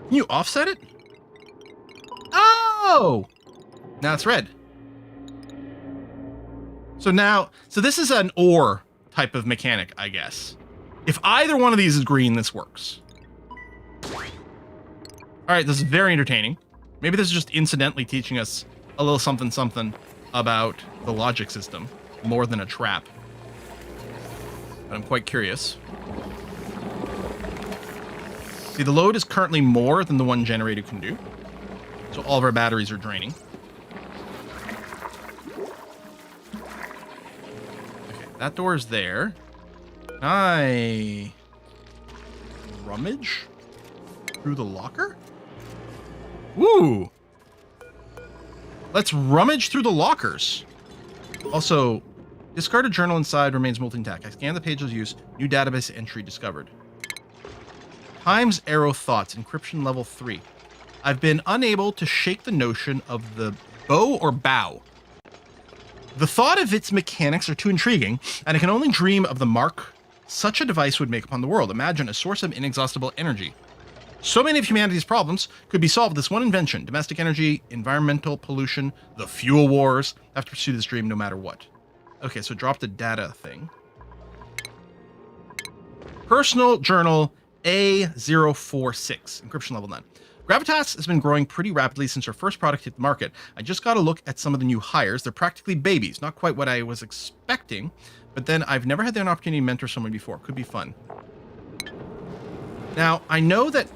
Can you offset it? Oh! Now it's red. So this is an or type of mechanic, I guess. If either one of these is green, this works. All right, this is very entertaining. Maybe this is just incidentally teaching us a little something something about the logic system, more than a trap. But I'm quite curious. See, the load is currently more than the one generator can do. So all of our batteries are draining. Okay, that door is there. I rummage through the locker? Woo! Let's rummage through the lockers. Also, discarded journal inside remains molten intact. I scan the pages used. New database entry discovered. Times arrow thoughts, encryption level 3. I've been unable to shake the notion of the bow or bow. The thought of its mechanics are too intriguing, and I can only dream of the mark such a device would make upon the world. Imagine a source of inexhaustible energy. So many of humanity's problems could be solved with this one invention. Domestic energy, environmental pollution, the fuel wars. I have to pursue this dream no matter what. Okay, so drop the data thing. Personal journal A046, encryption level 9. Gravitas has been growing pretty rapidly since our first product hit the market. I just got to look at some of the new hires. They're practically babies. Not quite what I was expecting, but then I've never had the opportunity to mentor someone before. Could be fun. Now, I know that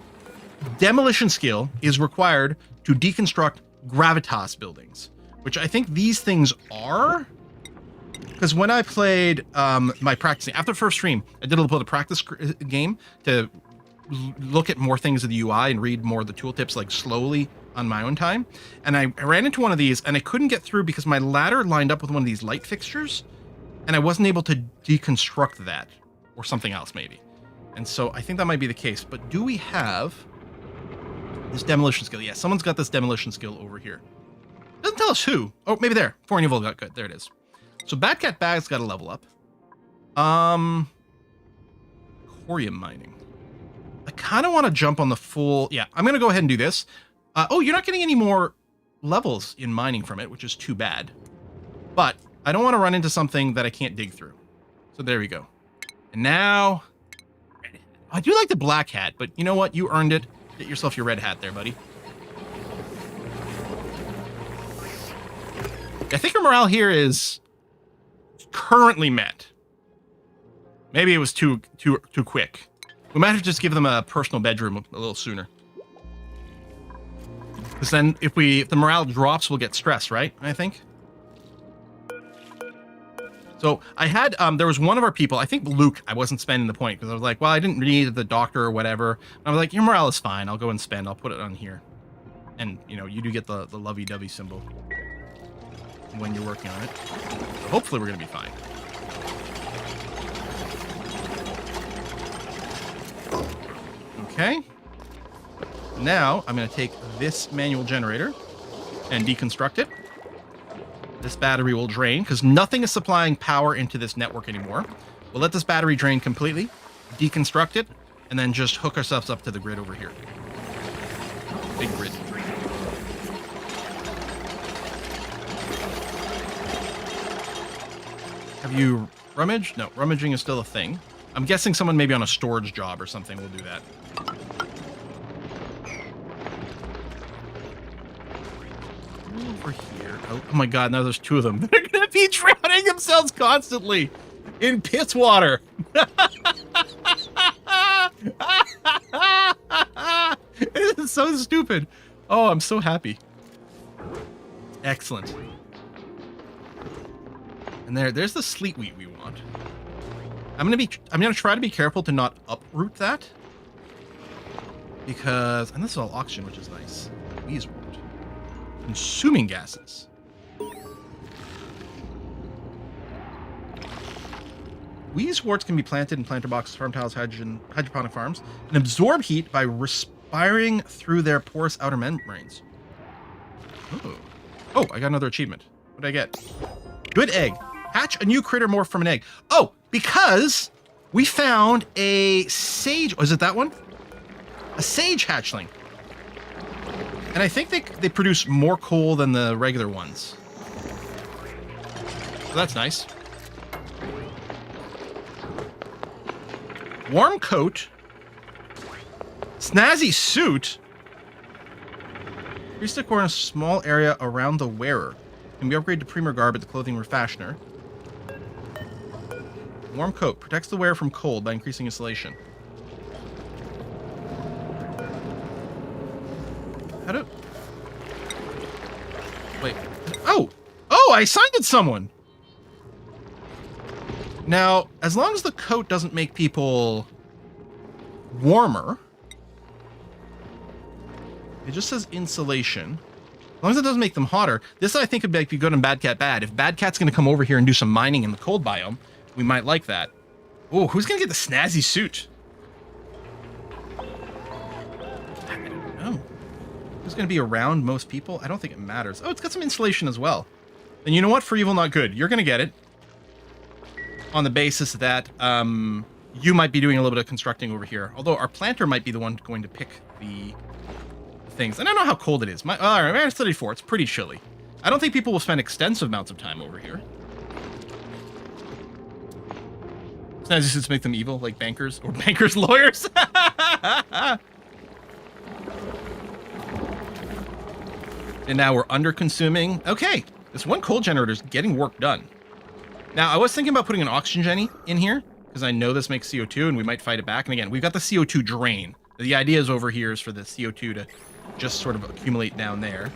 demolition skill is required to deconstruct gravitas buildings, which I think these things are. Because when I played my practicing, after the first stream, I did a little bit of practice game to look at more things of the UI and read more of the tooltips like slowly on my own time. And I ran into one of these and I couldn't get through because my ladder lined up with one of these light fixtures and I wasn't able to deconstruct that, or something else maybe. And so I think that might be the case. But do we have this demolition skill? Yeah, someone's got this demolition skill over here. Doesn't tell us who. Oh, maybe there. Foreign Evil got good. There it is. So Batcat Bag's got to level up. Corium mining. I kind of want to jump on the full... Yeah, I'm going to go ahead and do this. Oh, you're not getting any more levels in mining from it, which is too bad. But I don't want to run into something that I can't dig through. So there we go. And now... I do like the black hat, but you know what? You earned it. Get yourself your red hat there, buddy. I think our morale here is currently met. Maybe it was too quick. We might have to just give them a personal bedroom a little sooner. Because then if the morale drops, we'll get stressed, right? I think. So I had, there was one of our people, I think Luke, I wasn't spending the point because I was like, well, I didn't need the doctor or whatever. And I was like, your morale is fine. I'll go and spend. I'll put it on here. And, you know, you do get the lovey-dovey symbol when you're working on it. So hopefully we're going to be fine. Okay. Now I'm going to take this manual generator and deconstruct it. This battery will drain because nothing is supplying power into this network anymore. We'll let this battery drain completely, deconstruct it, and then just hook ourselves up to the grid over here. Big grid. Have you rummaged? No, rummaging is still a thing. I'm guessing someone maybe on a storage job or something will do that. over here. Oh my god, now there's 2 of them. They're gonna be drowning themselves constantly in piss water. This is so stupid. Oh, I'm so happy. Excellent. And there's the sleet wheat we want. I'm gonna try to be careful to not uproot that. Because, and this is all oxygen, which is nice. Wheezewort. Consuming gases. Wheezeworts can be planted in planter boxes, farm tiles, hydroponic farms, and absorb heat by respiring through their porous outer membranes. Oh, I got another achievement. What did I get? Good egg. Hatch a new critter morph from an egg. Oh, because we found a sage. Oh, is it that one? A sage hatchling. And I think they produce more coal than the regular ones. So that's nice. Warm coat. Snazzy suit. Increase decor in a small area around the wearer. Can be upgraded to premier garb at the clothing refashioner. Warm coat. Protects the wearer from cold by increasing insulation. How do... Wait. Oh! Oh, I assigned it someone! Now, as long as the coat doesn't make people warmer, it just says insulation. As long as it doesn't make them hotter, this I think would make you good and Bad Cat bad. If Bad Cat's going to come over here and do some mining in the cold biome, we might like that. Oh, who's going to get the snazzy suit? I don't know. Who's going to be around most people? I don't think it matters. Oh, it's got some insulation as well. And you know what? For evil, not good. You're going to get it. On the basis that you might be doing a little bit of constructing over here. Although our planter might be the one going to pick the things. And I don't know how cold it is. Minus 34. It's pretty chilly. I don't think people will spend extensive amounts of time over here. Snazzy suits make them evil, like bankers. Or bankers' lawyers. And now we're under-consuming. Okay. This one coal generator is getting work done. Now, I was thinking about putting an oxygen genny in here, because I know this makes CO2, and we might fight it back. And again, we've got the CO2 drain. The idea is over here is for the CO2 to just sort of accumulate down there.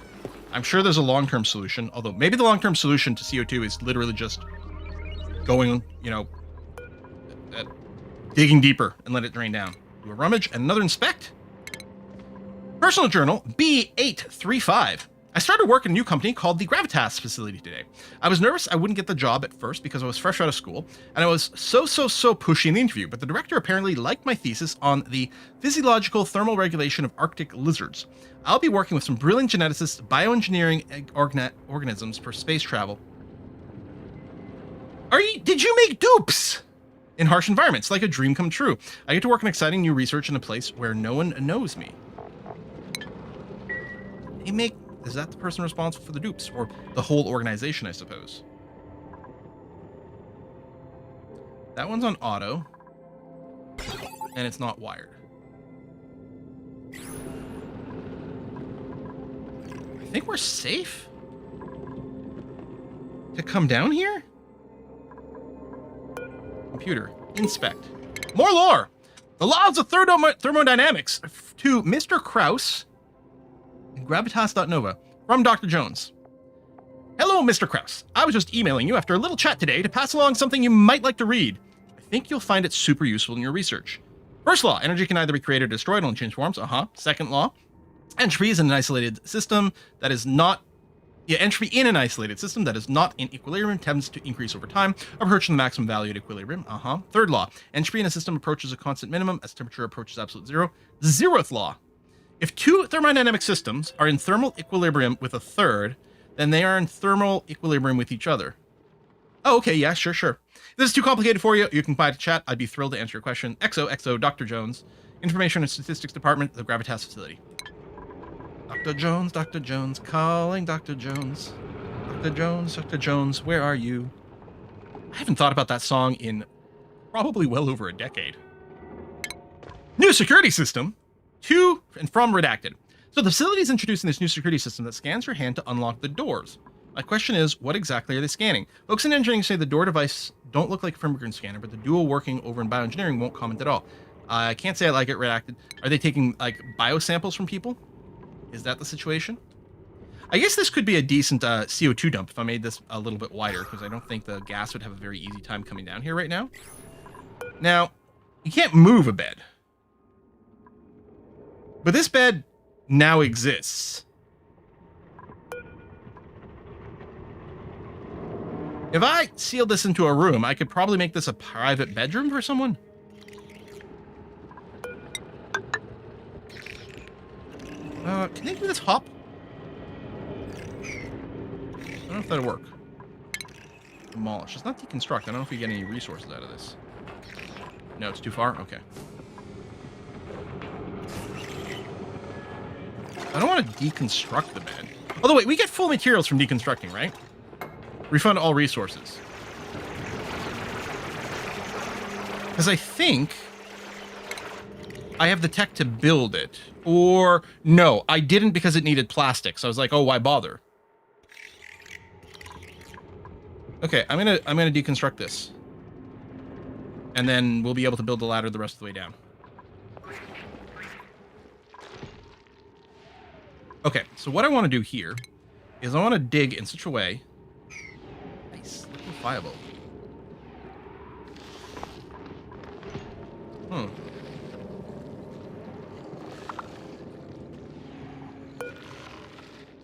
I'm sure there's a long-term solution, although maybe the long-term solution to CO2 is literally just going, you know, digging deeper and let it drain down. Do a rummage and another inspect. Personal journal B835. I started work in a new company called the Gravitas facility today. I was nervous I wouldn't get the job at first because I was fresh out of school, and I was so pushy in the interview, but the director apparently liked my thesis on the physiological thermal regulation of Arctic lizards. I'll be working with some brilliant geneticists, bioengineering organisms for space travel. Did you make dupes? In harsh environments, like a dream come true. I get to work on exciting new research in a place where no one knows me. Is that the person responsible for the dupes? Or the whole organization, I suppose? That one's on auto. And it's not wired. I think we're safe to come down here? Computer, inspect. More lore! The laws of thermodynamics to Mr. Krauss and Gravitas.nova from Dr. Jones. Hello, Mr. Krauss. I was just emailing you after a little chat today to pass along something you might like to read. I think you'll find it super useful in your research. First law, energy can either be created or destroyed on change forms. Second law, entropy is in an isolated system that is not... entropy in an isolated system that is not in equilibrium tends to increase over time, approaching the maximum value at equilibrium. Third law, entropy in a system approaches a constant minimum as temperature approaches absolute zero. Zeroth law, if two thermodynamic systems are in thermal equilibrium with a third, then they are in thermal equilibrium with each other. Oh, okay, yeah, sure. If this is too complicated for you, you can buy to chat. I'd be thrilled to answer your question. XOXO, Dr. Jones, Information and Statistics Department, the Gravitas Facility. Dr. Jones, calling Dr. Jones. Dr. Jones, where are you? I haven't thought about that song in probably well over a decade. New security system. To and from redacted. So the facility is introducing this new security system that scans your hand to unlock the doors. My question is, what exactly are they scanning? Folks in engineering say the door device don't look like a fingerprint scanner, but the dual working over in bioengineering won't comment at all. I can't say I like it reacted. Are they taking like biosamples from people? Is that the situation? I guess this could be a decent CO2 dump if I made this a little bit wider, because I don't think the gas would have a very easy time coming down here right now. Now, you can't move a bed. But this bed now exists. If I sealed this into a room, I could probably make this a private bedroom for someone. Can they do this hop? I don't know if that'll work. Demolish. It's not deconstruct. I don't know if we get any resources out of this. No, it's too far? Okay. I don't want to deconstruct the bed. Although, wait, we get full materials from deconstructing, right? Refund all resources. Because I think I have the tech to build it. Or, no, I didn't because it needed plastic. So I was like, oh, why bother? Okay, I'm gonna deconstruct this. And then we'll be able to build the ladder the rest of the way down. Okay, so what I want to do here is I want to dig in such a way. Nice, liquefiable.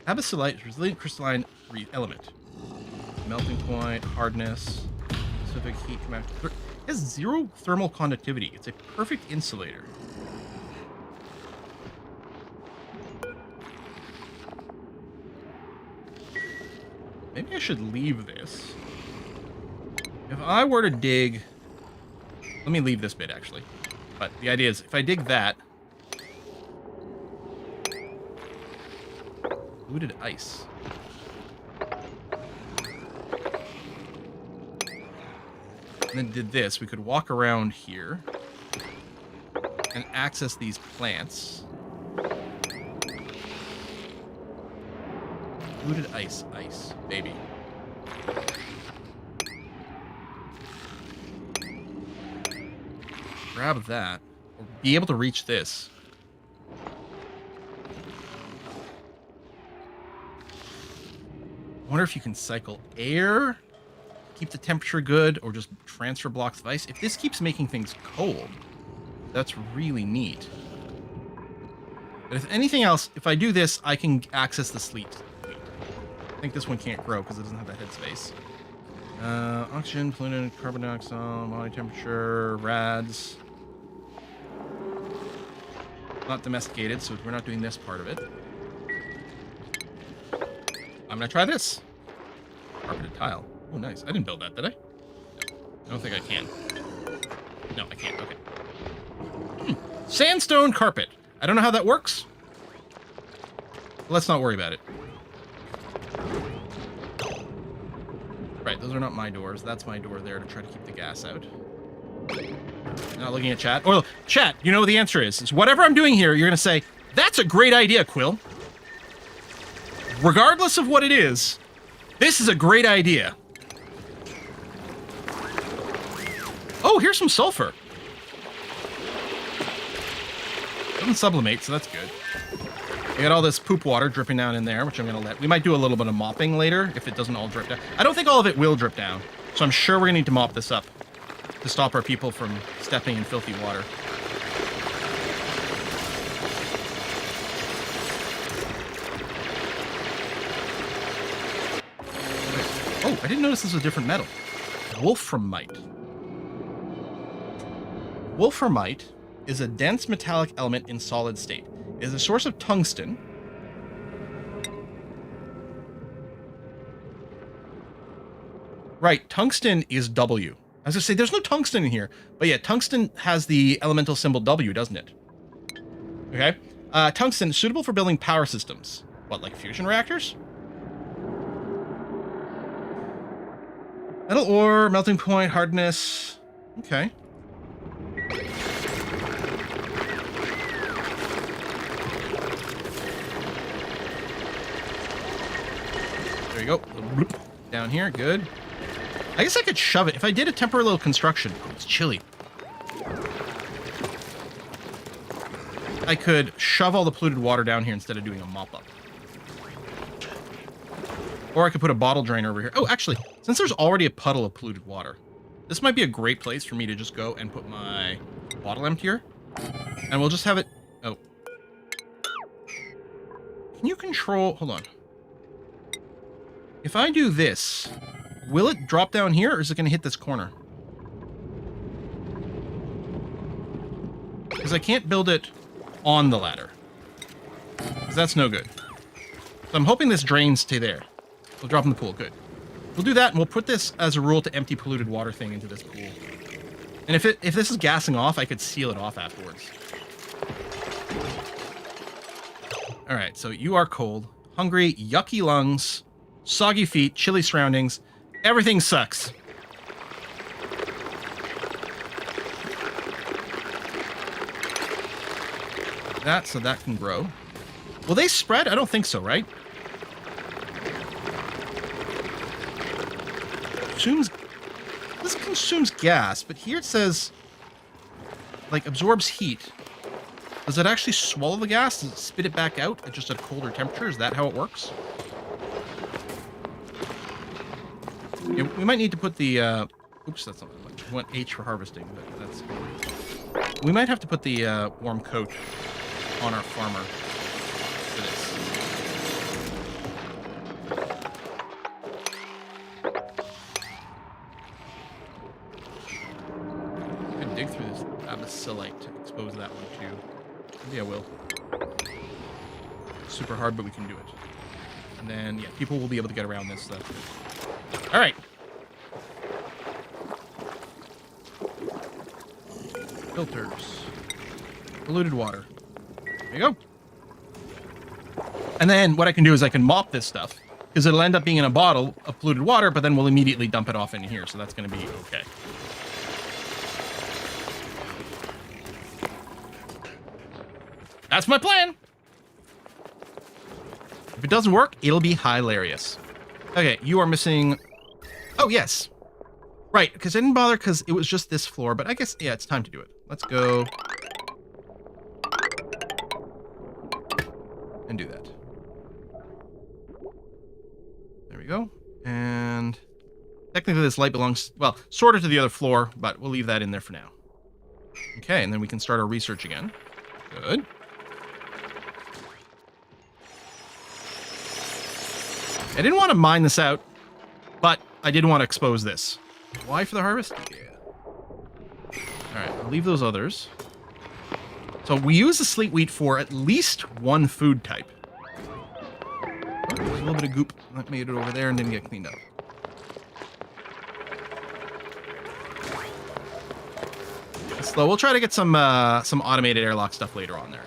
Abyssallite is resilient crystalline element. Melting point, hardness, specific heat command. It has 0 thermal conductivity. It's a perfect insulator. Maybe I should leave this. If I were to dig... Let me leave this bit, actually. But the idea is, if I dig that... Fluted ice. And then did this, we could walk around here and access these plants. Fluted ice, baby. Grab that, or be able to reach this. I wonder if you can cycle air, keep the temperature good, or just transfer blocks of ice. If this keeps making things cold, that's really neat. But if anything else, if I do this, I can access the sleet. I think this one can't grow because it doesn't have that headspace. Oxygen, pollutant, carbon dioxide, body temperature, rads. Not domesticated, so we're not doing this part of it. I'm gonna try this. Carpeted tile. Oh, nice. I didn't build that, did I? No. I don't think I can. No, I can't. Okay. Sandstone carpet. I don't know how that works. Let's not worry about it. Right, those are not my doors. That's my door there to try to keep the gas out. Not looking at chat. Oh, chat, you know what the answer is. It's whatever I'm doing here, you're going to say, that's a great idea, Quill. Regardless of what it is, this is a great idea. Oh, here's some sulfur. Doesn't sublimate, so that's good. We got all this poop water dripping down in there, which I'm going to let... We might do a little bit of mopping later if it doesn't all drip down. I don't think all of it will drip down, so I'm sure we're going to need to mop this up to stop our people from stepping in filthy water. Oh, I didn't notice this was a different metal. Wolframite. Wolframite is a dense metallic element in solid state. It is a source of tungsten. Right, tungsten is W. I was going to say, there's no tungsten in here. But yeah, tungsten has the elemental symbol W, doesn't it? Okay. Tungsten is suitable for building power systems. What, like fusion reactors? Metal ore, melting point, hardness. Okay. Down here, good. I guess I could shove it. If I did a temporary little construction, oh, it's chilly. I could shove all the polluted water down here instead of doing a mop-up. Or I could put a bottle drainer over here. Oh, actually, since there's already a puddle of polluted water, this might be a great place for me to just go and put my bottle emptier. And we'll just have it... Oh. Can you control... Hold on. If I do this, will it drop down here, or is it going to hit this corner? Because I can't build it on the ladder. Because that's no good. So I'm hoping this drains stay there. We'll drop in the pool. Good. We'll do that, and we'll put this as a rule to empty polluted water thing into this pool. And if this is gassing off, I could seal it off afterwards. All right, so you are cold, hungry, yucky lungs, soggy feet, chilly surroundings. Everything sucks. That, so that can grow. Will they spread? I don't think so, right? This consumes gas, but here it says, like, absorbs heat. Does it actually swallow the gas? Does it spit it back out at just a colder temperature? Is that how it works? Yeah, we might need to put the, oops, that's not what I want. I want H for harvesting, but that's... We might have to put the, warm coat on our farmer for this. I'm gonna dig through this abyssillite to expose that one too. Maybe I will. Super hard, but we can do it. And then, yeah, people will be able to get around this stuff. All right. Filters. Polluted water. There you go. And then what I can do is I can mop this stuff, because it'll end up being in a bottle of polluted water, but then we'll immediately dump it off in here, so that's going to be okay. That's my plan. If it doesn't work, it'll be hilarious. Okay, you are missing... Oh, yes. Right, because I didn't bother because it was just this floor, but I guess, yeah, it's time to do it. Let's go... and do that. There we go. And technically this light belongs, well, sort of to the other floor, but we'll leave that in there for now. Okay, and then we can start our research again. Good. I didn't want to mine this out, but I did want to expose this. Why for the harvest? Yeah. Alright, I'll leave those others. So we use the sleet wheat for at least one food type. Oh, there's a little bit of goop that made it over there and didn't get cleaned up. Slow. We'll try to get some automated airlock stuff later on there.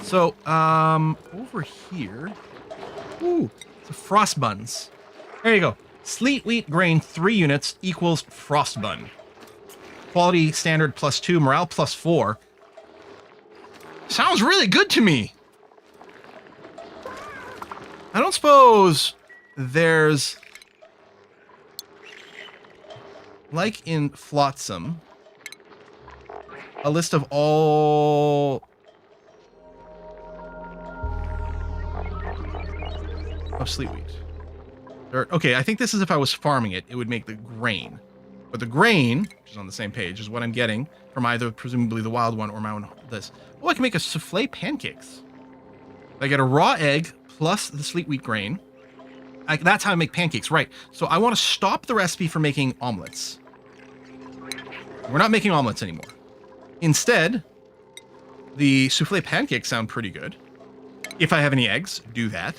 So, over here, ooh, the frost buns. There you go. Sleet wheat grain 3 units equals frost bun. Quality standard +2, morale +4. Sounds really good to me. I don't suppose there's, like in Flotsam, a list of all of sleet wheat. Okay, I think this is if I was farming it, it would make the grain. But the grain, which is on the same page, is what I'm getting from either presumably the wild one or my own this. Oh, I can make a souffle pancakes. I get a raw egg plus the sleet wheat grain. That's how I make pancakes, right. So I want to stop the recipe for making omelets. We're not making omelets anymore. Instead, the souffle pancakes sound pretty good. If I have any eggs, do that.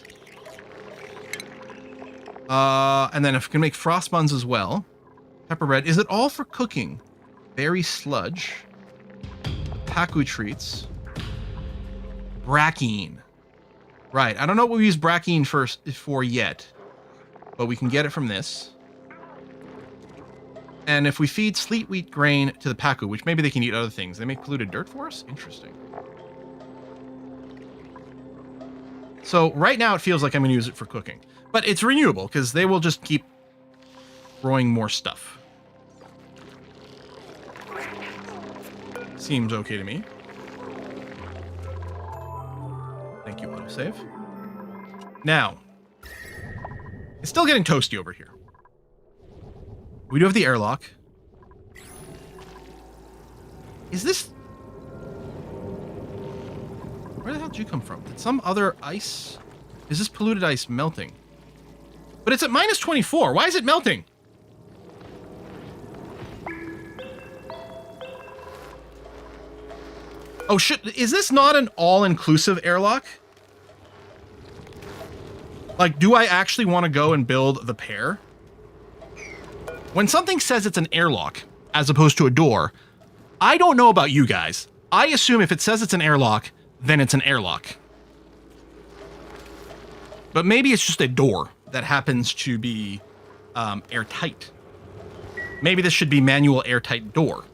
And then if I can make frost buns as well. Pepper bread. Is it all for cooking? Berry sludge. Paku treats. Brackine. Right. I don't know what we use brackine for yet. But we can get it from this. And if we feed sleet wheat grain to the Pacu, which maybe they can eat other things, they make polluted dirt for us? Interesting. So right now it feels like I'm going to use it for cooking. But it's renewable, because they will just keep growing more stuff. Seems okay to me. Thank you, autosave. Now, it's still getting toasty over here. We do have the airlock. Is this... Where the hell did you come from? Did some other ice... Is this polluted ice melting? But it's at minus 24. Why is it melting? Oh, shit. Is this not an all-inclusive airlock? Like, do I actually want to go and build the pair? When something says it's an airlock, as opposed to a door, I don't know about you guys. I assume if it says it's an airlock, then it's an airlock. But maybe it's just a door that happens to be airtight. Maybe this should be manual airtight door.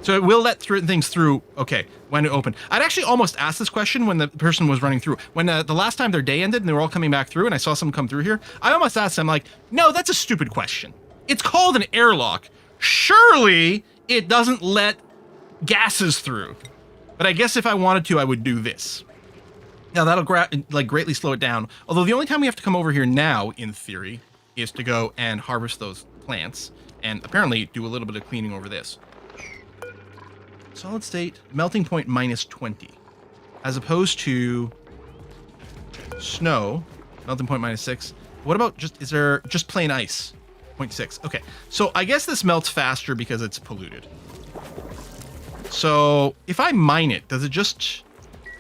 So it will let things through, okay, when it opened. I'd actually almost asked this question when the person was running through. When the last time their day ended and they were all coming back through and I saw someone come through here, I almost asked them, like, no, that's a stupid question. It's called an airlock. Surely it doesn't let gases through. But I guess if I wanted to, I would do this. Now that'll greatly slow it down. Although the only time we have to come over here now, in theory, is to go and harvest those plants and apparently do a little bit of cleaning over this. Solid state, melting point minus 20. As opposed to snow, melting point minus 6. What about is there just plain ice? 0.6. Okay, so I guess this melts faster because it's polluted. So if I mine it, does it just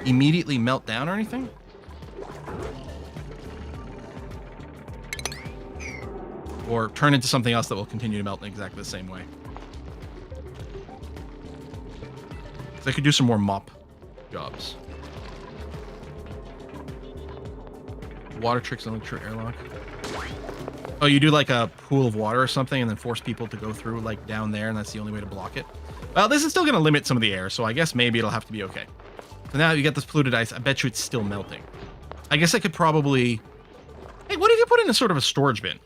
immediately melt down or anything? Or turn into something else that will continue to melt in exactly the same way? So I could do some more mop jobs. Water tricks on the airlock. Oh, you do like a pool of water or something and then force people to go through like down there and that's the only way to block it. Well, this is still going to limit some of the air, so I guess maybe it'll have to be okay. So now you get this polluted ice. I bet you it's still melting. I guess I could probably... Hey, what if you put in a sort of a storage bin?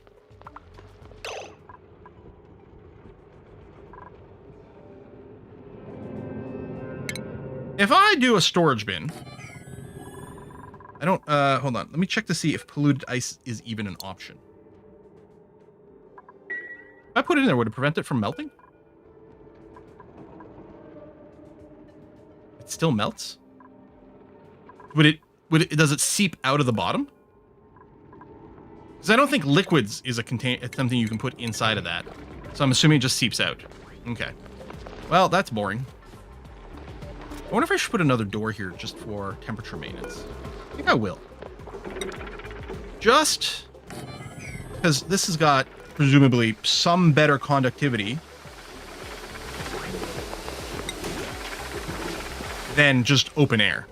If I do a storage bin... I don't... hold on. Let me check to see if polluted ice is even an option. If I put it in there, would it prevent it from melting? It still melts? Does it seep out of the bottom? Because I don't think liquids is it's something you can put inside of that. So I'm assuming it just seeps out. Okay. Well, that's boring. I wonder if I should put another door here just for temperature maintenance. I think I will. Just because this has got presumably some better conductivity than just open air.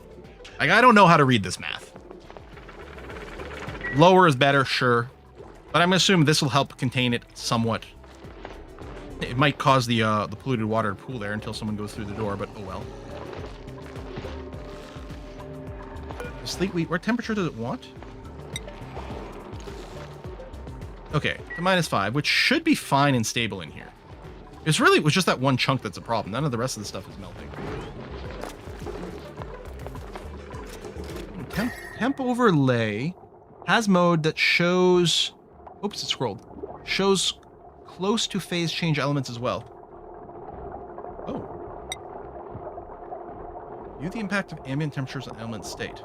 Like, I don't know how to read this math. Lower is better, sure. But I'm going to assume this will help contain it somewhat. It might cause the polluted water to pool there until someone goes through the door, but oh well. Sleet wheat, what temperature does it want? Okay, to -5, which should be fine and stable in here. It was just that one chunk that's a problem. None of the rest of the stuff is melting. Temp overlay has mode that shows... Oops, it scrolled. Shows close to phase change elements as well. Oh. View the impact of ambient temperatures on element state.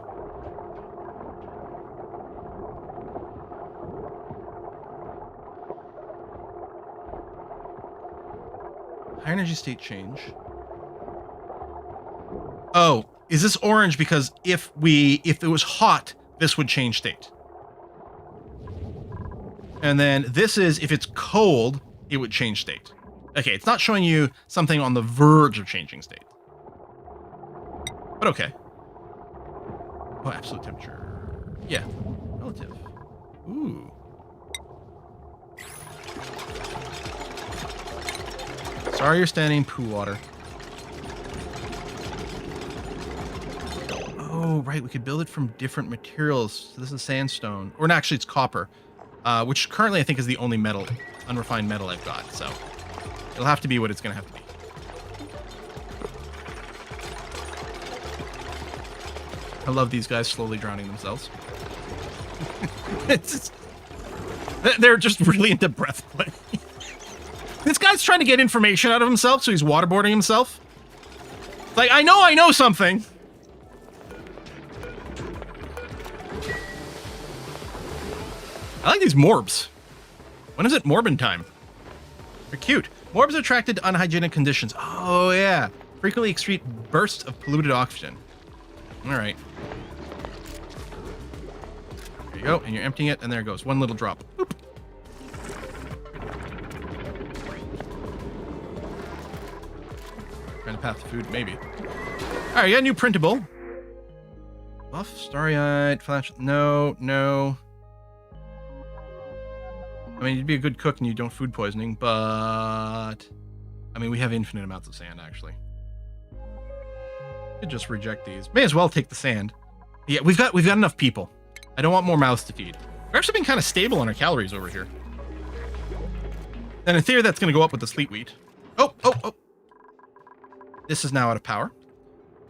High energy state change. Oh, is this orange because if it was hot, this would change state. And then this is if it's cold, it would change state. Okay, it's not showing you something on the verge of changing state. But okay. Oh, absolute temperature. Yeah, relative. Ooh. Sorry you're standing in poo water. Oh, right. We could build it from different materials. So this is sandstone. Or no, actually, it's copper. Which currently I think is the only metal, unrefined metal I've got. So it'll have to be what it's going to have to be. I love these guys slowly drowning themselves. They're just really into breath play. This guy's trying to get information out of himself, so he's waterboarding himself. Like, I know something. I like these morbs. When is it morbin time? They're cute. Morbs are attracted to unhygienic conditions. Oh, yeah. Frequently excrete bursts of polluted oxygen. All right. There you go, and you're emptying it, and there it goes. One little drop. Boop. Trying to path to food, maybe. All right, you got a new printable. Buff, starry-eyed, flash. No. I mean, you'd be a good cook and you don't food poisoning, but I mean, we have infinite amounts of sand, actually. Could just reject these. May as well take the sand. Yeah, we've got enough people. I don't want more mouths to feed. We're actually being kind of stable on our calories over here. And in theory, that's going to go up with the sleet wheat. Oh. This is now out of power,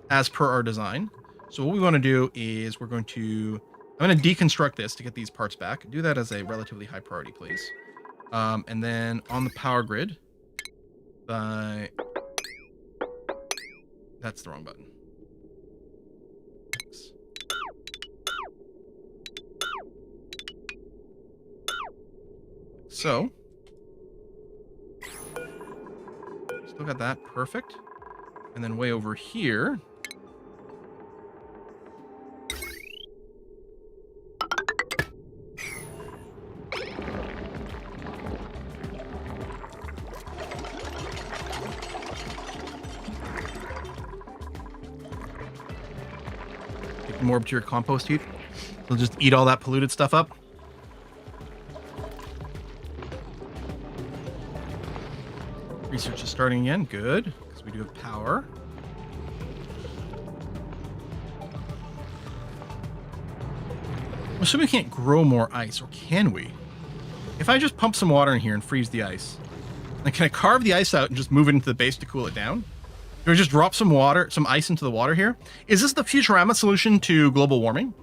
as per our design. So what we want to do is I'm going to deconstruct this to get these parts back. Do that as a relatively high priority, please. And then on the power grid, that's the wrong button. Thanks. So, still got that, perfect. And then way over here, get more up to your compost heap. They'll just eat all that polluted stuff up. Research is starting again. Good, because we do have power. I'm assuming we can't grow more ice, or can we? If I just pump some water in here and freeze the ice, then can I carve the ice out and just move it into the base to cool it down? Do I just drop some ice into the water here? Is this the Futurama solution to global warming?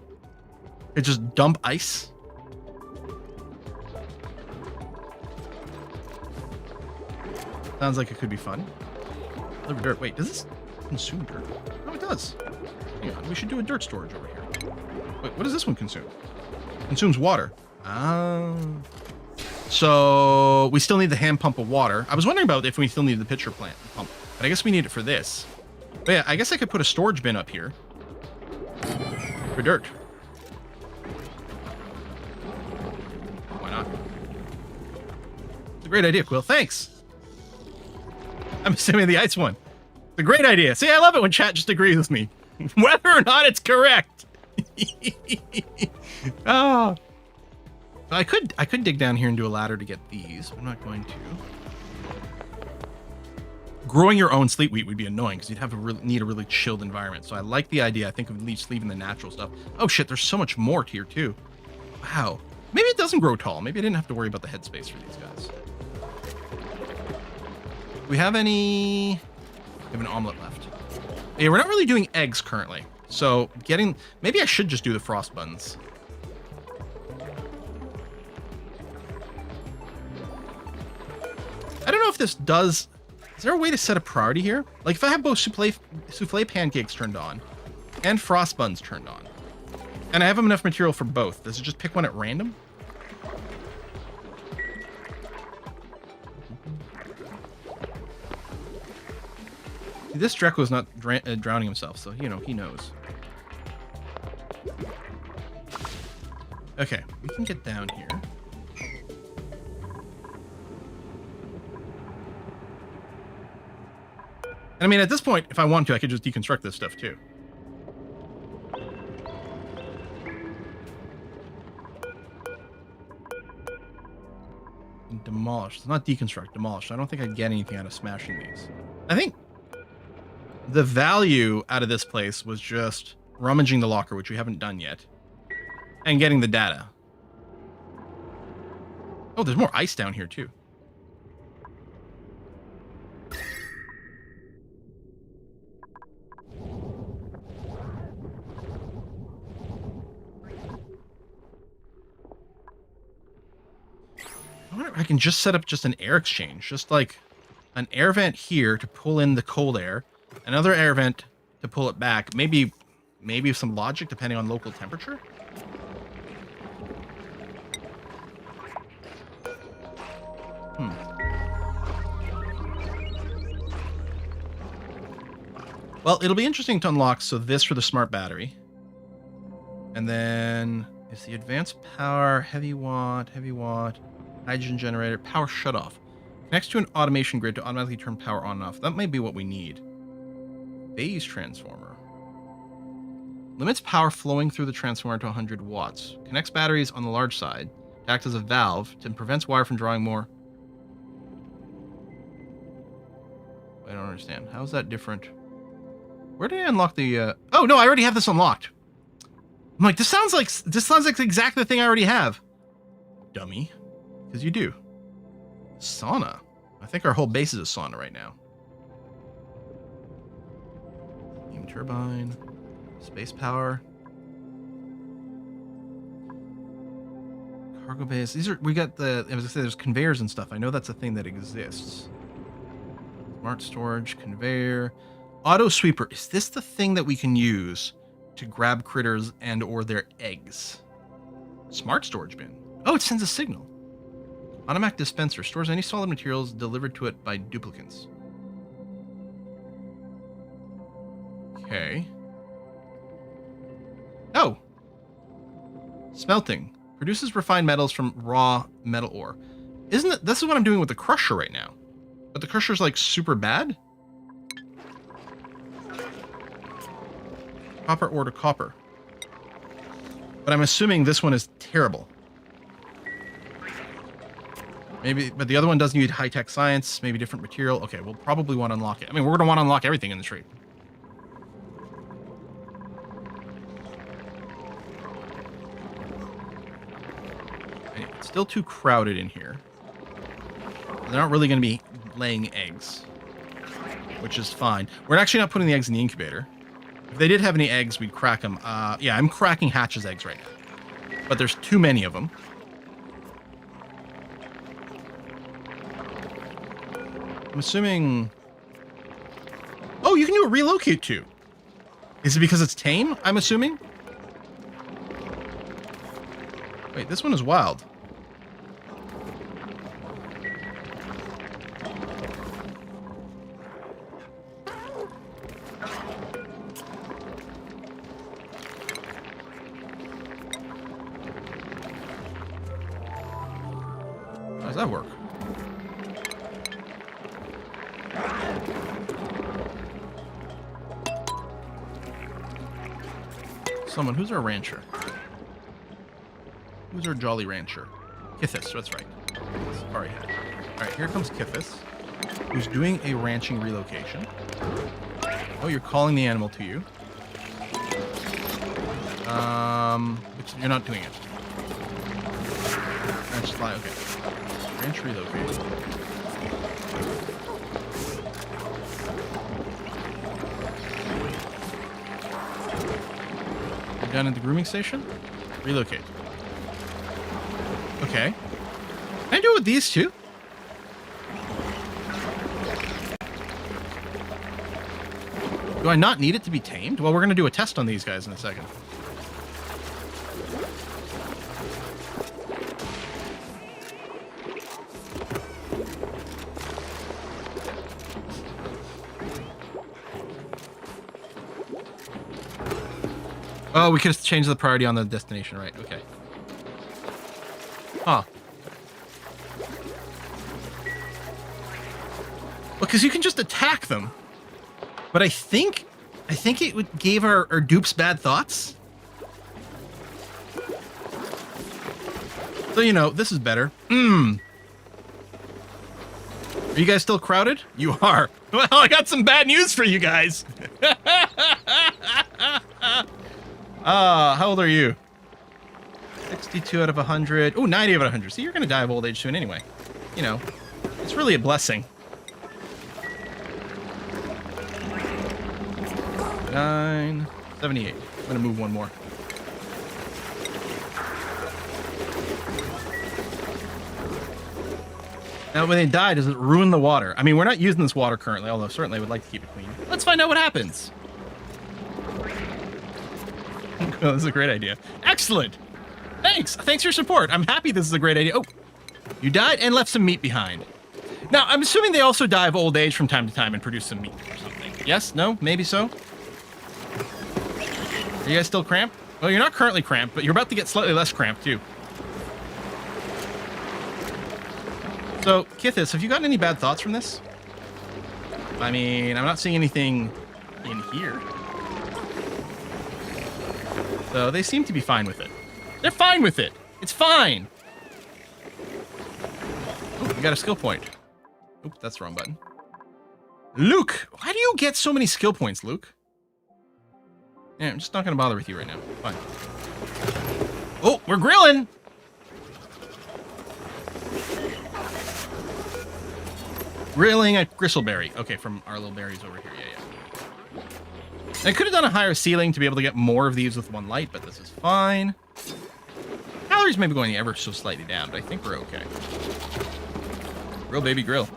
It just dump ice? Sounds like it could be fun. Deliver dirt. Wait, does this consume dirt? No, it does. Hang on, we should do a dirt storage over here. Wait, what does this one consume? Consumes water. So we still need the hand pump of water. I was wondering about if we still need the pitcher plant pump, but I guess we need it for this. But yeah, I guess I could put a storage bin up here for dirt. Why not? It's a great idea, Quill. Thanks. I'm assuming the ice one. It's a great idea. See, I love it when chat just agrees with me, whether or not it's correct. Oh, I could dig down here and do a ladder to get these, but I'm not going to. Growing your own sleet wheat would be annoying because you'd have to need a really chilled environment. So I like the idea. I think of at least leaving the natural stuff. Oh shit, there's so much more here too. Wow. Maybe it doesn't grow tall. Maybe I didn't have to worry about the headspace for these guys. Do we have any? We have an omelet left. Yeah, we're not really doing eggs currently. So maybe I should just do the frost buns. I don't know if this does. Is there a way to set a priority here? Like if I have both souffle pancakes turned on and frost buns turned on, and I have enough material for both, does it just pick one at random? This Draco's not drowning himself, so, you know, he knows. Okay, we can get down here. And I mean, at this point, if I want to, I could just deconstruct this stuff, too. and demolish. It's not deconstruct, demolish. I don't think I'd get anything out of smashing these. I think the value out of this place was just rummaging the locker, which we haven't done yet, and getting the data. Oh, there's more ice down here, too. I wonder if I can just set up just an air exchange. Just like an air vent here to pull in the cold air. Another air vent to pull it back. Maybe some logic depending on local temperature. Well, it'll be interesting to unlock. So this for the smart battery. And then is the advanced power, heavy watt, hydrogen generator, power shutoff. Connects to an automation grid to automatically turn power on and off. That may be what we need. Phase transformer. Limits power flowing through the transformer to 100 watts. Connects batteries on the large side to act as a valve and prevents wire from drawing more. I don't understand. How is that different? Where did I unlock the... Oh, no, I already have this unlocked. I'm like, this sounds like exactly the thing I already have. Dummy. Because you do. Sauna. I think our whole base is a sauna right now. Steam turbine. Space power. Cargo base. These are... We got the... As I said, there's conveyors and stuff. I know that's a thing that exists. Smart storage. Conveyor. Auto sweeper. Is this the thing that we can use to grab critters and or their eggs? Smart storage bin. Oh, it sends a signal. Automatic dispenser. Stores any solid materials delivered to it by duplicants. Okay. Oh. Smelting. Produces refined metals from raw metal ore. Isn't it? This is what I'm doing with the crusher right now. But the crusher's like super bad. Copper ore to copper. But I'm assuming this one is terrible. Maybe, but the other one does need high-tech science, maybe different material. Okay, we'll probably want to unlock it. I mean, we're going to want to unlock everything in the tree. Anyway, it's still too crowded in here. They're not really going to be laying eggs, which is fine. We're actually not putting the eggs in the incubator. If they did have any eggs, we'd crack them. Yeah, I'm cracking Hatch's eggs right now. But there's too many of them. I'm assuming... Oh, you can do a relocate too. Is it because it's tame, I'm assuming? Wait, this one is wild. How does that work? Someone, who's our rancher? Who's our jolly rancher? Kithis, that's right. Sorry. Alright, here comes Kithis, who's doing a ranching relocation. Oh, you're calling the animal to you. You're not doing it. Ranch fly, okay. Ranch relocate. Down at the grooming station? Relocate. Okay. Can I do it with these two? Do I not need it to be tamed? Well, we're going to do a test on these guys in a second. Oh, we could have changed the priority on the destination, right? Okay. Huh. Well, because you can just attack them. But I think it gave our dupes bad thoughts. So, you know, this is better. Are you guys still crowded? You are. Well, I got some bad news for you guys. How old are you? 62 out of 100. Oh, 90 out of 100. See, you're going to die of old age soon anyway. You know, it's really a blessing. 9, 78. I'm going to move one more. Now, when they die, does it ruin the water? I mean, we're not using this water currently, although certainly I would like to keep it clean. Let's find out what happens. Oh, this is a great idea. Excellent. Thanks. Thanks for your support. I'm happy this is a great idea. Oh, you died and left some meat behind. Now, I'm assuming they also die of old age from time to time and produce some meat or something. Yes? No? Maybe so? Are you guys still cramped? Well, you're not currently cramped, but you're about to get slightly less cramped, too. So, Kithis, have you gotten any bad thoughts from this? I mean, I'm not seeing anything in here. So, they seem to be fine with it. They're fine with it. It's fine. Oh, you got a skill point. Oops, that's the wrong button. Luke! Why do you get so many skill points, Luke? Yeah, I'm just not going to bother with you right now. Fine. Oh, we're grilling! Grilling a gristleberry. Okay, from our little berries over here. Yeah. I could have done a higher ceiling to be able to get more of these with one light, but this is fine. Calories may be going ever so slightly down, but I think we're okay. Grill, baby, grill.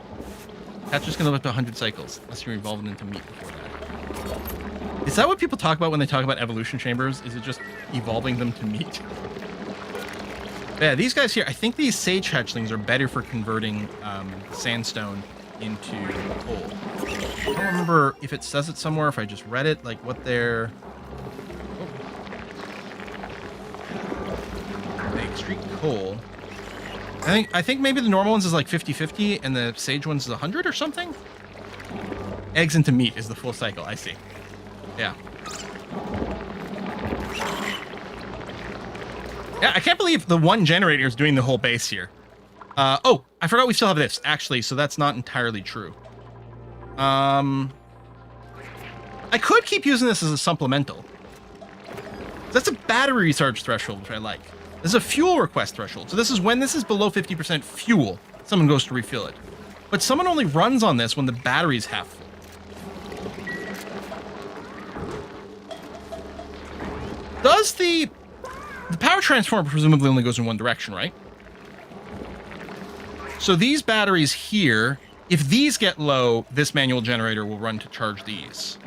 That's just going to live up to 100 cycles, unless you're evolving into meat before that. Is that what people talk about when they talk about evolution chambers? Is it just evolving them to meat? Yeah, these guys here, I think these sage hatchlings are better for converting sandstone into coal. I don't remember if it says it somewhere, if I just read it, like what they're... Oh. They extract coal. I think maybe the normal ones is like 50-50 and the sage ones is 100 or something? Eggs into meat is the full cycle, I see. Yeah. Yeah, I can't believe the one generator is doing the whole base here. Oh, I forgot we still have this, actually, so that's not entirely true. I could keep using this as a supplemental. That's a battery recharge threshold, which I like. This is a fuel request threshold. So this is when this is below 50% fuel, someone goes to refill it. But someone only runs on this when the battery's half full. Does the power transformer presumably only goes in one direction, right? So these batteries here, if these get low, this manual generator will run to charge these.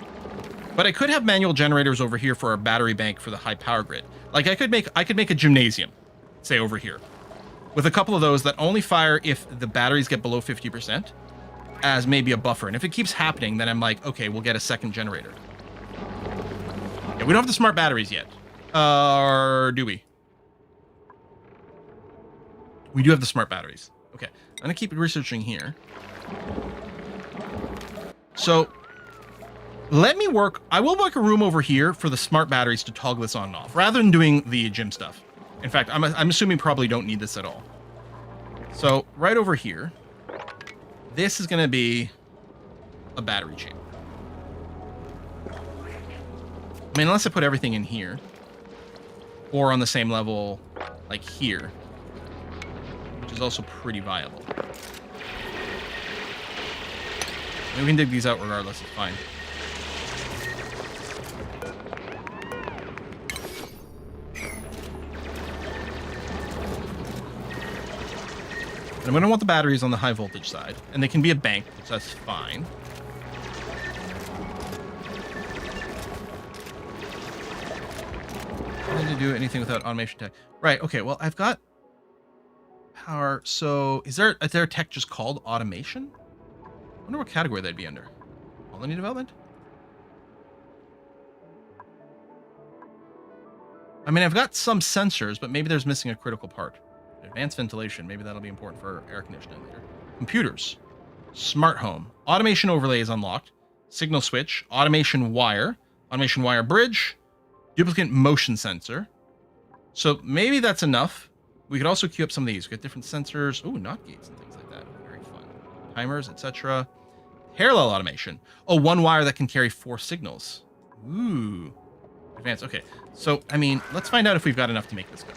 But I could have manual generators over here for our battery bank for the high power grid. Like I could make a gymnasium, say over here, with a couple of those that only fire if the batteries get below 50% as maybe a buffer. And if it keeps happening, then I'm like, okay, we'll get a second generator. Yeah, we don't have the smart batteries yet. Or do we? We do have the smart batteries. Okay, I'm gonna keep researching here. So let me work. I will work a room over here for the smart batteries to toggle this on and off, rather than doing the gym stuff. In fact, I'm assuming probably don't need this at all. So right over here, this is gonna be a battery chamber. I mean, unless I put everything in here. Or on the same level, like here. Which is also pretty viable. We can dig these out regardless, it's fine. And I'm going to want the batteries on the high voltage side. And they can be a bank, which that's fine. To do anything without automation tech. Right, okay, well, I've got power. So is there a tech just called automation? I wonder what category that'd be under. Colony development? I mean, I've got some sensors, but maybe there's missing a critical part. Advanced ventilation, maybe that'll be important for air conditioning later. Computers. Smart home. Automation overlay is unlocked. Signal switch. Automation wire bridge. Duplicate motion sensor. So maybe that's enough. We could also queue up some of these. We got different sensors. Ooh, knock gates and things like that. Very fun. timers, etc. Parallel automation. Oh, one wire that can carry 4 signals. Ooh. Advanced. Okay. So, I mean, let's find out if we've got enough to make this go.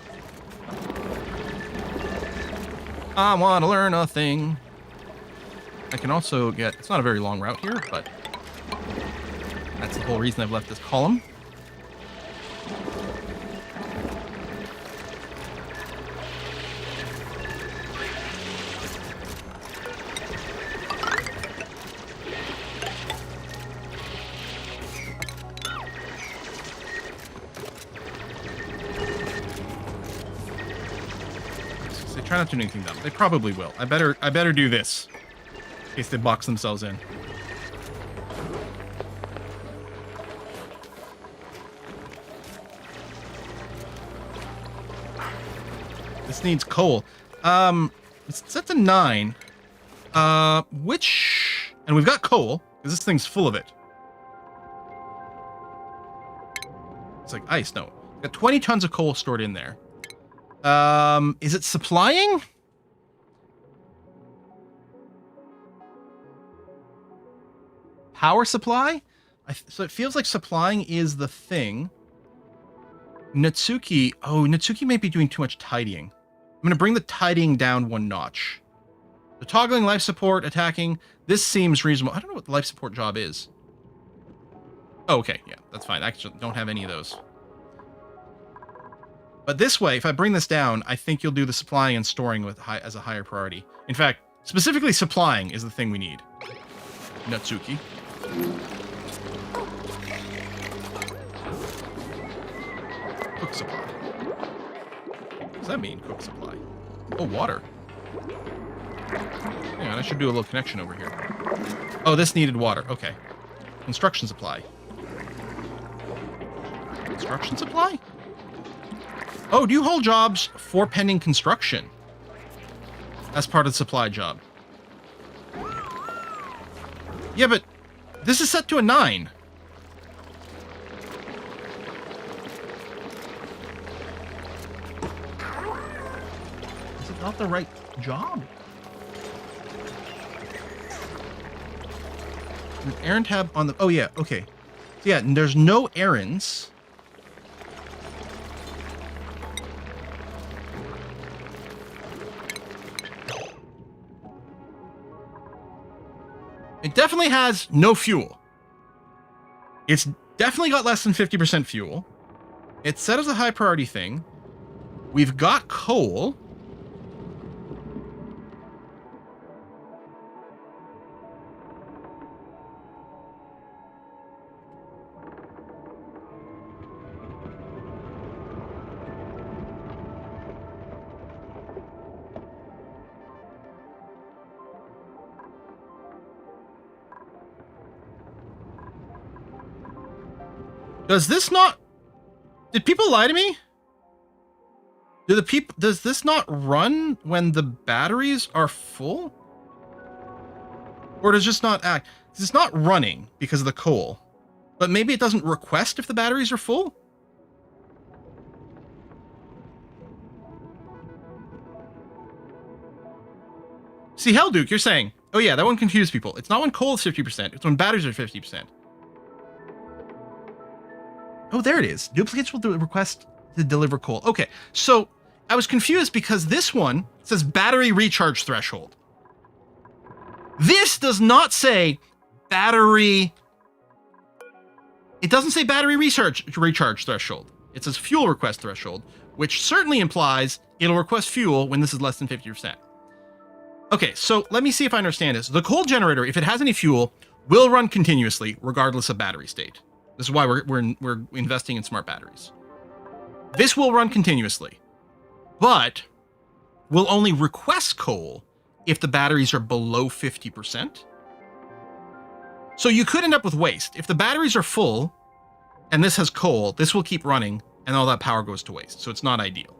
I want to learn a thing. I can also get... It's not a very long route here, but that's the whole reason I've left this column. Try not to do anything dumb. They probably will. I better do this in case they box themselves in. This needs coal. It's set to 9. And we've got coal because this thing's full of it. It's like ice. No, got 20 tons of coal stored in there. Is it supplying? Power supply? So it feels like supplying is the thing. Natsuki. Oh, Natsuki may be doing too much tidying. I'm going to bring the tidying down 1 notch. The toggling life support, attacking. This seems reasonable. I don't know what the life support job is. Oh, okay. Yeah, that's fine. I actually don't have any of those. But this way, if I bring this down, I think you'll do the supplying and storing as a higher priority. In fact, specifically supplying is the thing we need. Natsuki. Cook supply. What does that mean, cook supply? Oh, water. Hang on, I should do a little connection over here. Oh, this needed water. Okay. Construction supply. Construction supply? Oh, do you hold jobs for pending construction as part of the supply job? Yeah, but this is set to a 9. Is it not the right job? An errand tab on the... Oh, yeah, okay. So, yeah, there's no errands. It definitely has no fuel. It's definitely got less than 50% fuel. It's set as a high priority thing. We've got coal. Does this not... Did people lie to me? Does this not run when the batteries are full? Or does it just not act? It's not running because of the coal. But maybe it doesn't request if the batteries are full? See, Hellduke, you're saying, oh yeah, that one confused people. It's not when coal is 50%, it's when batteries are 50%. Oh, there it is. Duplicates will request to deliver coal. Okay, so I was confused because this one says battery recharge threshold. This does not say battery... It doesn't say battery recharge threshold. It says fuel request threshold, which certainly implies it'll request fuel when this is less than 50%. Okay, so let me see if I understand this. The coal generator, if it has any fuel, will run continuously regardless of battery state. This is why we're investing in smart batteries. This will run continuously, but will only request coal if the batteries are below 50%. So you could end up with waste. If the batteries are full and this has coal, this will keep running and all that power goes to waste. So it's not ideal.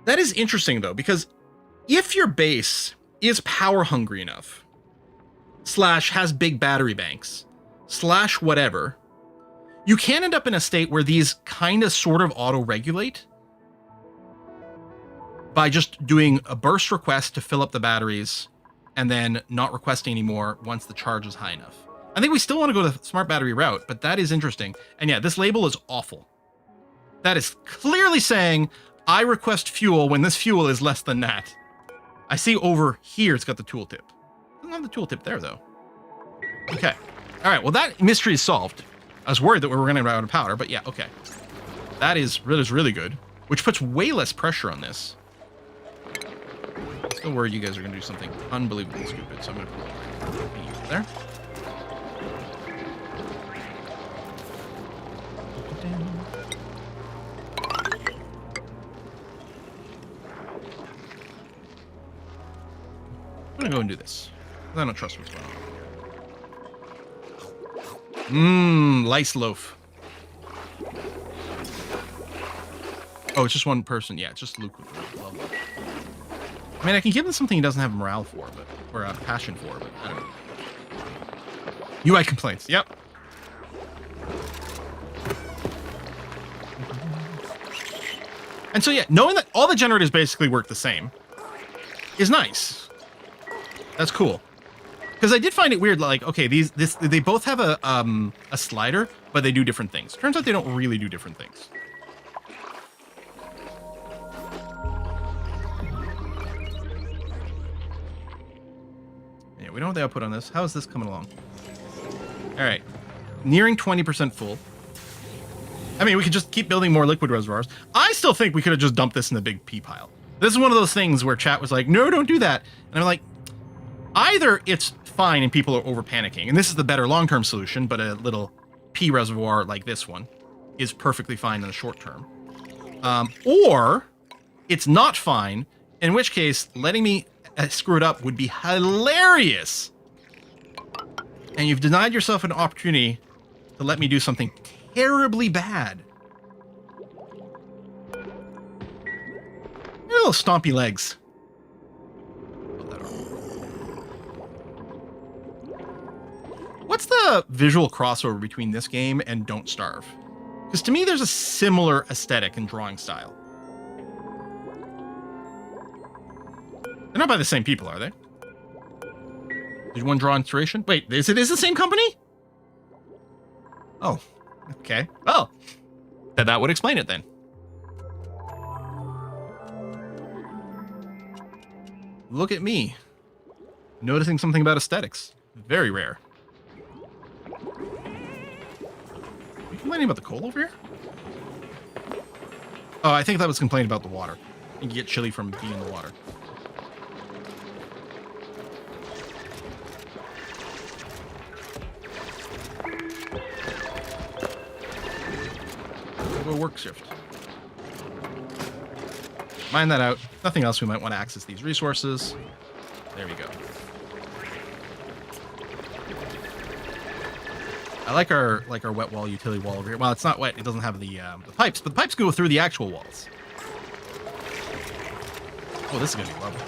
That is interesting though, because if your base is power hungry enough, / has big battery banks, / whatever, you can end up in a state where these kind of sort of auto-regulate. by just doing a burst request to fill up the batteries and then not requesting anymore once the charge is high enough. I think we still want to go the smart battery route, but that is interesting. And yeah, this label is awful. That is clearly saying I request fuel when this fuel is less than that. I see over here it's got the tooltip. Doesn't have the tooltip there though. Okay. All right, well that mystery is solved. I was worried that we were running out of powder, but yeah, okay. That is really good, which puts way less pressure on this. Still worried you guys are going to do something unbelievably stupid, so I'm going to put you there. I'm going to go and do this. I don't trust what's going on. Lice loaf. Oh, it's just one person. Yeah, it's just Luke. I mean, I can give him something he doesn't have morale for, but or a passion for, but I don't know. UI complaints. Yep. And so yeah, knowing that all the generators basically work the same is nice. That's cool. Because I did find it weird, like, okay, they both have a slider, but they do different things. Turns out they don't really do different things. Yeah, we know what the output on this. How is this coming along? All right, nearing 20% full. I mean, we could just keep building more liquid reservoirs. I still think we could have just dumped this in the big pea pile. This is one of those things where chat was like, no, don't do that. And I'm like, either it's fine and people are over panicking, and this is the better long-term solution, but a little pea reservoir like this one is perfectly fine in the short term. Or it's not fine, in which case letting me screw it up would be hilarious. And you've denied yourself an opportunity to let me do something terribly bad. Your little stompy legs. What's the visual crossover between this game and Don't Starve? Because to me, there's a similar aesthetic and drawing style. They're not by the same people, are they? Did one draw inspiration? Wait, is it the same company? Oh, okay. Oh, that would explain it then. Look at me. Noticing something about aesthetics. Very rare. You complaining about the coal over here? Oh, I think that was complaining about the water. I think you get chilly from being in the water. We'll go work shift. Mine that out. Nothing else we might want to access these resources. There we go. I like our wet wall utility wall over here. Well, it's not wet. It doesn't have the pipes, but the pipes go through the actual walls. Oh, this is gonna be lovely.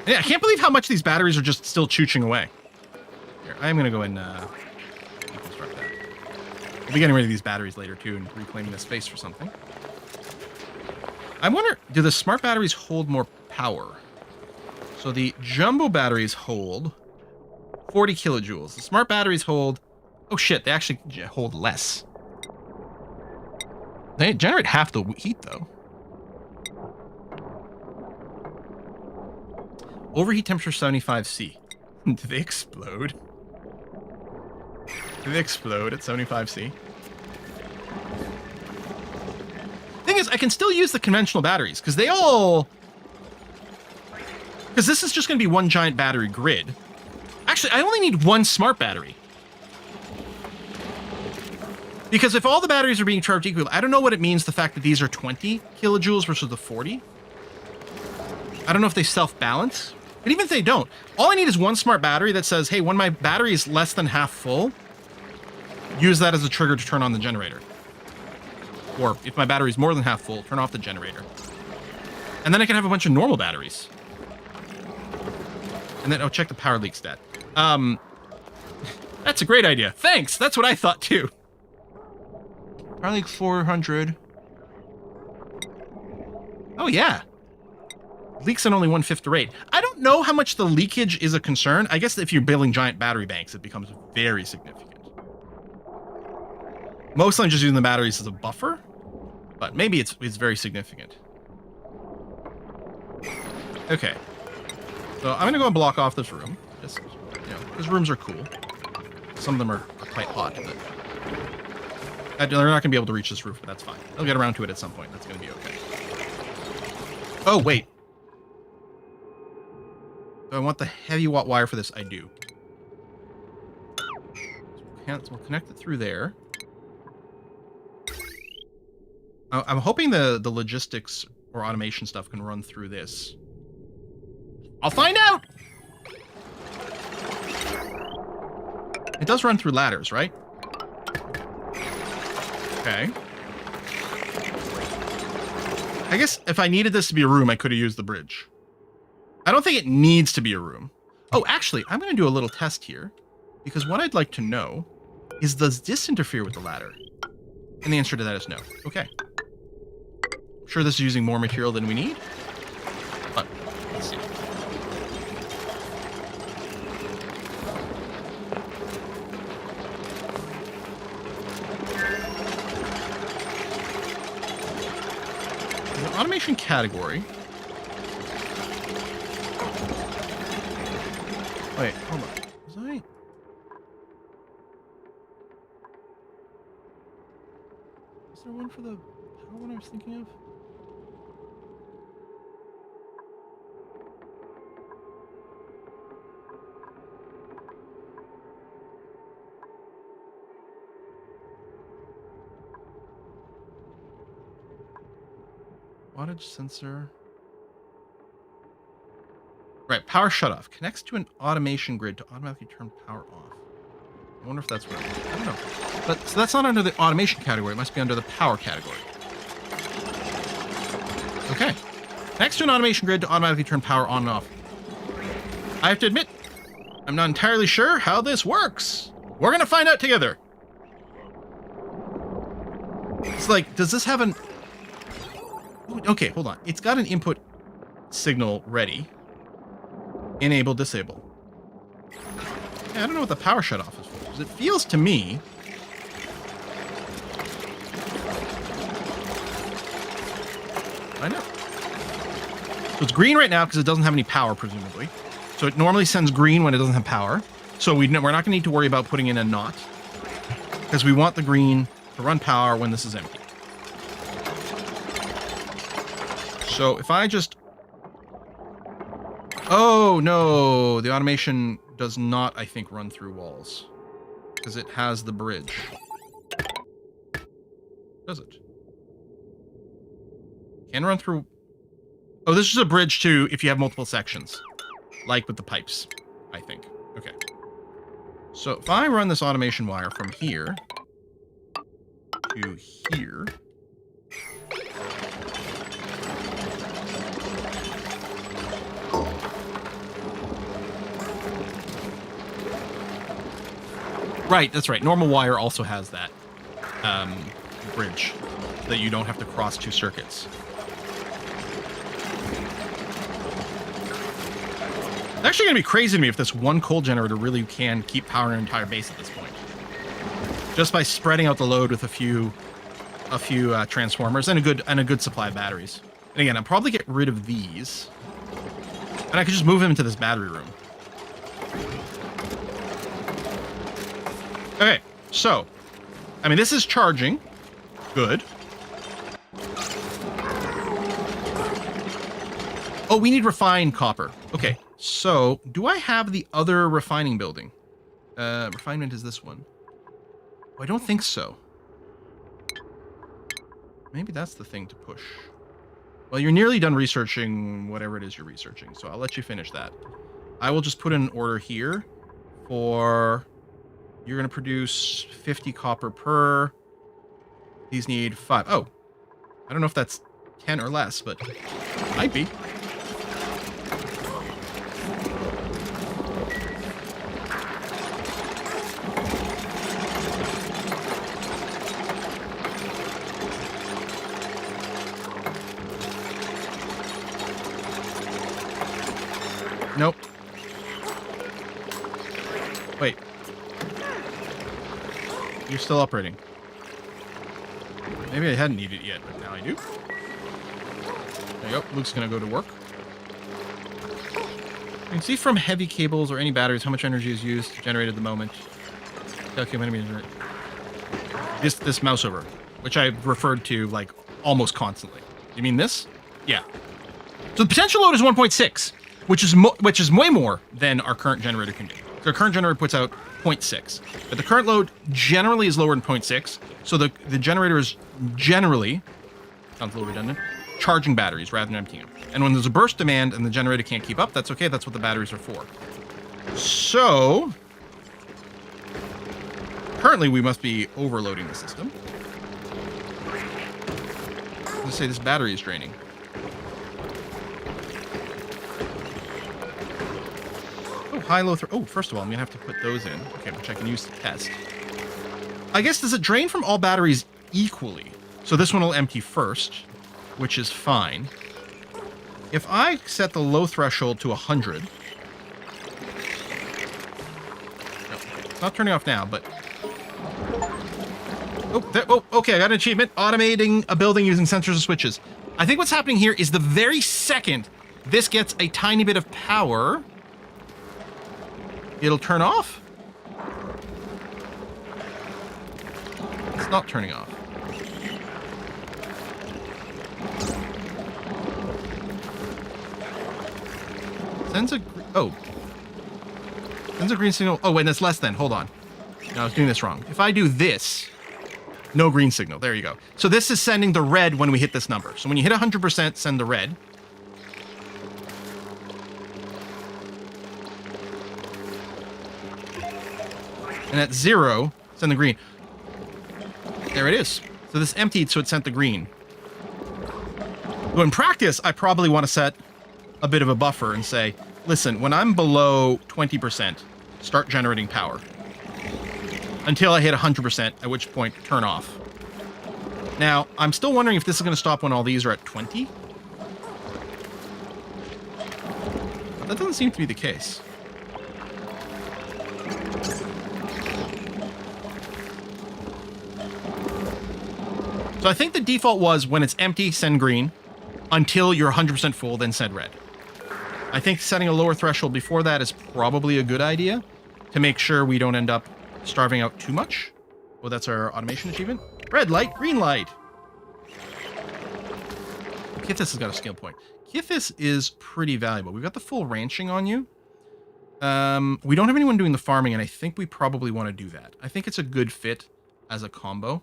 Yeah, I can't believe how much these batteries are just still chooching away. Here, I'm gonna go and deconstruct that. We'll be getting rid of these batteries later too and reclaiming the space for something. I wonder, do the smart batteries hold more power? So the jumbo batteries hold 40 kilojoules. The smart batteries hold... Oh shit, they actually hold less. They generate half the heat though. Overheat temperature 75C. Do they explode? Do they explode at 75C? Thing is, I can still use the conventional batteries because they all... Because this is just going to be one giant battery grid. Actually, I only need one smart battery. Because if all the batteries are being charged equally, I don't know what it means, the fact that these are 20 kilojoules versus the 40. I don't know if they self-balance. But even if they don't, all I need is one smart battery that says, hey, when my battery is less than half full, use that as a trigger to turn on the generator. Or if my battery is more than half full, turn off the generator. And then I can have a bunch of normal batteries. And then, oh, check the power leak stat. That's a great idea. Thanks. That's what I thought too. Power leak 400. Oh, yeah. Leaks at only 1/5 the rate. I don't know how much the leakage is a concern. I guess if you're building giant battery banks, it becomes very significant. Mostly I'm just using the batteries as a buffer, but maybe it's very significant. Okay. So I'm going to go and block off this room. Just, these rooms are cool. Some of them are quite hot, but they're not going to be able to reach this roof, but that's fine. They'll get around to it at some point. That's going to be okay. Oh, wait. Do I want the heavy watt wire for this? I do. So we'll connect it through there. I'm hoping the logistics or automation stuff can run through this. I'll find out! It does run through ladders, right? Okay. I guess if I needed this to be a room, I could have used the bridge. I don't think it needs to be a room. Oh, actually, I'm going to do a little test here. Because what I'd like to know is, does this interfere with the ladder? And the answer to that is no. Okay. I'm sure this is using more material than we need. But, let's see. The automation category. Wait, hold on. Was there one for the power one I was thinking of? Wattage sensor. Right, power shutoff. Connects to an automation grid to automatically turn power off. I wonder if that's what I don't know. But so that's not under the automation category. It must be under the power category. Okay. Connects to an automation grid to automatically turn power on and off. I have to admit, I'm not entirely sure how this works. We're going to find out together. It's like, does this have an... Okay, hold on. It's got an input signal ready. Enable, disable. Yeah, I don't know what the power shutoff is for. Because it feels to me... I know. So it's green right now because it doesn't have any power, presumably. So it normally sends green when it doesn't have power. So we're not going to need to worry about putting in a NOT. Because we want the green to run power when this is empty. So if I just... Oh, no. The automation does not, I think, run through walls. Because it has the bridge. Does it? Can run through... Oh, this is a bridge to if you have multiple sections. Like with the pipes, I think. Okay. So if I run this automation wire from here to here... Right, that's right. Normal wire also has that bridge that you don't have to cross two circuits. It's actually going to be crazy to me if this one coal generator really can keep powering an entire base at this point. Just by spreading out the load with a few transformers and a good supply of batteries. And again, I'll probably get rid of these. And I could just move them into this battery room. Okay, so, I mean, this is charging. Good. Oh, we need refined copper. Okay, so, do I have the other refining building? Refinement is this one. Oh, I don't think so. Maybe that's the thing to push. Well, you're nearly done researching whatever it is you're researching, so I'll let you finish that. I will just put in an order here for... You're going to produce 50 copper per. These need 5. Oh. I don't know if that's 10 or less, but might be. Nope. Wait. You're still operating. Maybe I hadn't needed it yet, but now I do. There you go. Luke's gonna go to work. You can see from heavy cables or any batteries how much energy is used to generate at the moment. This mouse over, which I've referred to like almost constantly. You mean this? Yeah. So the potential load is 1.6, which is way more than our current generator can do. So our current generator puts out 0.6, but the current load generally is lower than 0.6. So the generator is generally, sounds a little redundant, charging batteries rather than emptying them. And when there's a burst demand and the generator can't keep up, that's okay. That's what the batteries are for. So currently we must be overloading the system. Let's say this battery is draining. Oh, high, low, oh, first of all, I'm gonna have to put those in. Okay, which I can use to test. I guess, does it drain from all batteries equally? So this one will empty first, which is fine. If I set the low threshold to 100, no, it's not turning off now, but oh, okay, I got an achievement. Automating a building using sensors and switches. I think what's happening here is the very second this gets a tiny bit of power, it'll turn off. It's not turning off. Sends a green signal. Oh, wait, that's less than. Hold on. No, I was doing this wrong. If I do this, no green signal. There you go. So this is sending the red when we hit this number. So when you hit 100%, send the red. And at 0, send the green. There it is. So this emptied, so it sent the green. Well, in practice, I probably want to set a bit of a buffer and say, listen, when I'm below 20%, start generating power. Until I hit 100%, at which point, turn off. Now, I'm still wondering if this is going to stop when all these are at 20. But that doesn't seem to be the case. So I think the default was when it's empty, send green. Until you're 100% full, then send red. I think setting a lower threshold before that is probably a good idea to make sure we don't end up starving out too much. Oh, that's our automation achievement. Red light, green light. Kithis has got a skill point. Kithis is pretty valuable. We've got the full ranching on you. We don't have anyone doing the farming, and I think we probably want to do that. I think it's a good fit as a combo.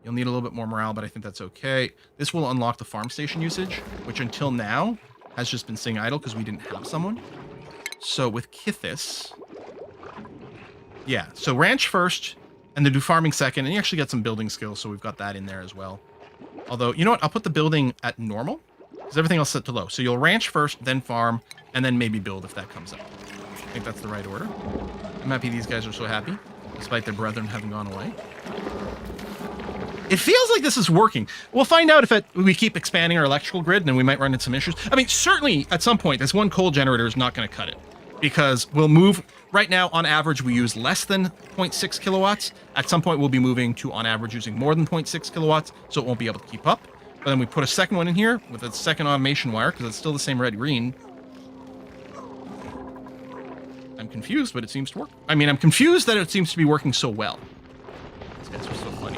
You'll need a little bit more morale, but I think that's okay. This will unlock the farm station usage, which until now has just been sitting idle because we didn't have someone. So with Kithis, yeah, so ranch first, and then do farming second, and you actually get some building skills, so we've got that in there as well. Although, you know what? I'll put the building at normal, because everything else is set to low. So you'll ranch first, then farm, and then maybe build if that comes up. I think that's the right order. I'm happy these guys are so happy, despite their brethren having gone away. It feels like this is working. We'll find out if we keep expanding our electrical grid, and then we might run into some issues. I mean, certainly at some point, this one coal generator is not going to cut it, because we'll move. Right now, on average, we use less than 0.6 kilowatts. At some point, we'll be moving to, on average, using more than 0.6 kilowatts, so it won't be able to keep up. But then we put a second one in here with a second automation wire, because it's still the same red-green. I'm confused, but it seems to work. I mean, I'm confused that it seems to be working so well. These guys are so funny.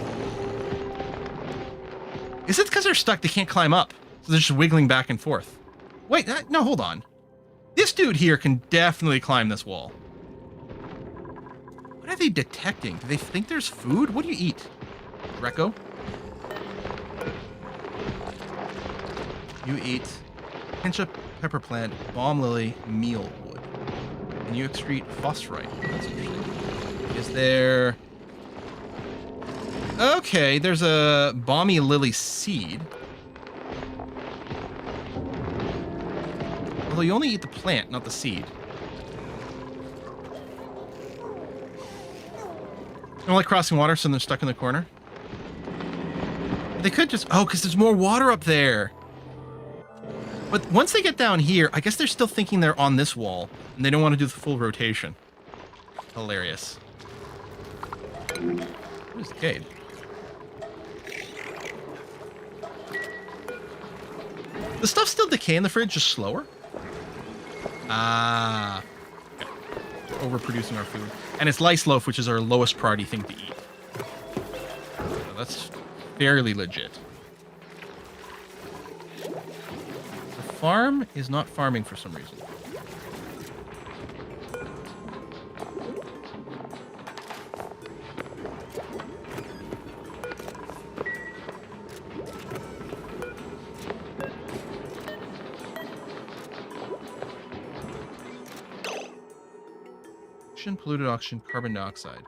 Is it because they're stuck? They can't climb up. So they're just wiggling back and forth. Wait, no, hold on. This dude here can definitely climb this wall. What are they detecting? Do they think there's food? What do you eat? Greco? You eat pinch of pepper plant, balm lily, meal wood. And you excrete phosphorite. That's interesting. Is there... Okay, there's a balmy lily seed. Although you only eat the plant, not the seed. I don't like crossing water, so they're stuck in the corner. They could just... Oh, because there's more water up there. But once they get down here, I guess they're still thinking they're on this wall, and they don't want to do the full rotation. Hilarious. Where's the Cade? The stuff still decay in the fridge, just slower? Ah. Okay. We're overproducing our food. And it's lice loaf, which is our lowest priority thing to eat. So that's fairly legit. The farm is not farming for some reason. Polluted oxygen, carbon dioxide.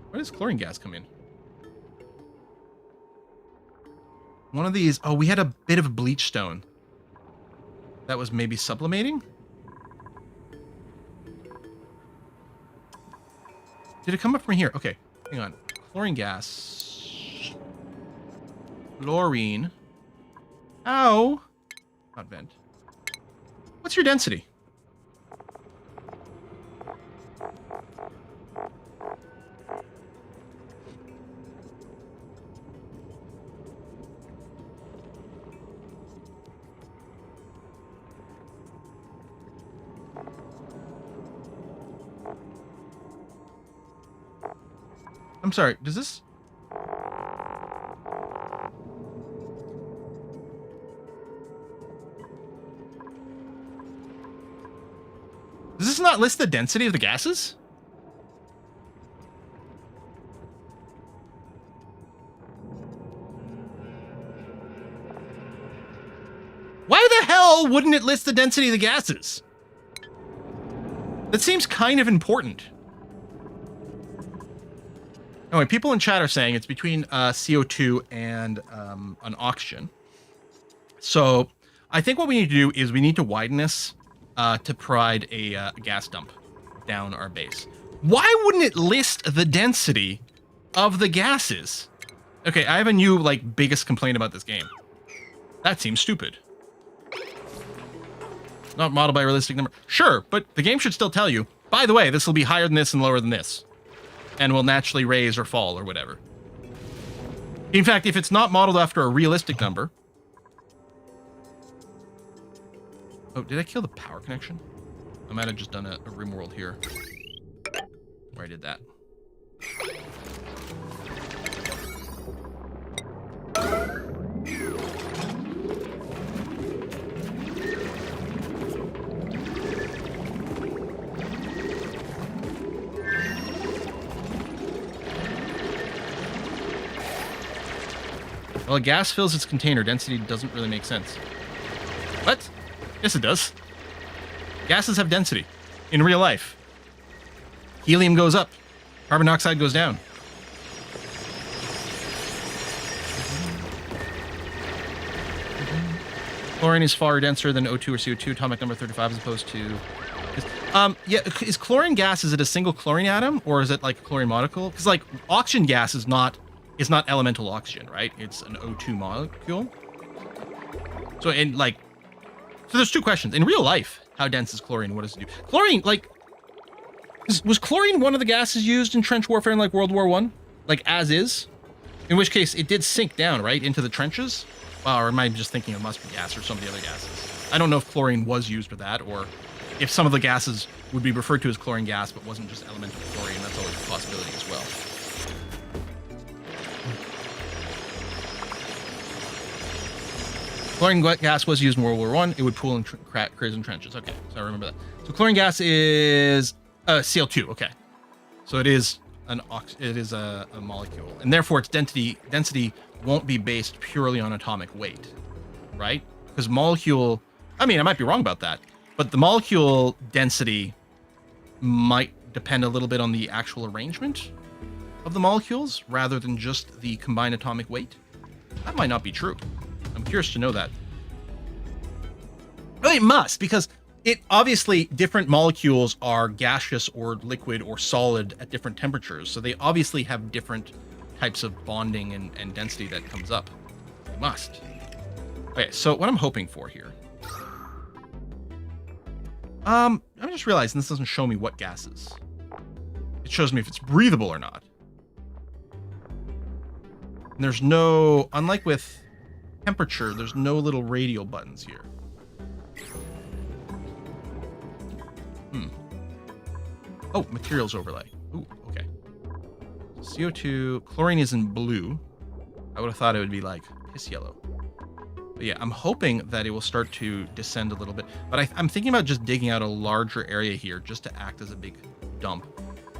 Where does chlorine gas come in? One of these. Oh, we had a bit of a bleach stone. That was maybe sublimating? Did it come up from here? Okay, hang on. Chlorine gas. Chlorine. Ow. Not vent. What's your density? I'm sorry, does this... Does this not list the density of the gases? Why the hell wouldn't it list the density of the gases? That seems kind of important. Anyway, people in chat are saying it's between CO2 and an oxygen. So I think what we need to do is we need to widen this to provide a gas dump down our base. Why wouldn't it list the density of the gases? Okay, I have a new, like, biggest complaint about this game. That seems stupid. Not modeled by a realistic number. Sure, but the game should still tell you, by the way, this will be higher than this and lower than this. And will naturally raise or fall or whatever. In fact, if it's not modeled after a realistic number... Oh, did I kill the power connection? I might have just done a Rimworld here. Where I did that. Well, a gas fills its container. Density doesn't really make sense. What? Yes, it does. Gases have density. In real life. Helium goes up. Carbon dioxide goes down. Chlorine is far denser than O2 or CO2. Atomic number 35 as opposed to... yeah, is chlorine gas, is it a single chlorine atom? Or is it like a chlorine molecule? Because, like, oxygen gas is not elemental oxygen, right? It's an O2 molecule. So, so there's two questions. In real life, how dense is chlorine? What does it do? Chlorine, like, was chlorine one of the gases used in trench warfare in, like, World War I? Like, as is? In which case, it did sink down, right, into the trenches? Wow, or am I just thinking of mustard gas or some of the other gases? I don't know if chlorine was used for that, or if some of the gases would be referred to as chlorine gas, but wasn't just elemental chlorine. That's always a possibility as well. Chlorine gas was used in World War I. It would pool in craters and trenches. Okay, so I remember that. So chlorine gas is Cl2. Okay, so it is a molecule, and therefore its density won't be based purely on atomic weight, right? Because molecule, I mean, I might be wrong about that, but the molecule density might depend a little bit on the actual arrangement of the molecules rather than just the combined atomic weight. That might not be true. I'm curious to know that. Well, it must, because it obviously different molecules are gaseous or liquid or solid at different temperatures. So they obviously have different types of bonding and density that comes up. We must. Okay, so what I'm hoping for here. I'm just realizing this doesn't show me what gases. It shows me if it's breathable or not. And there's no, unlike with temperature, there's no little radial buttons here. Oh, materials overlay. Ooh, okay. CO2, chlorine is in blue. I would have thought it would be like piss yellow. But yeah, I'm hoping that it will start to descend a little bit. But I'm thinking about just digging out a larger area here just to act as a big dump.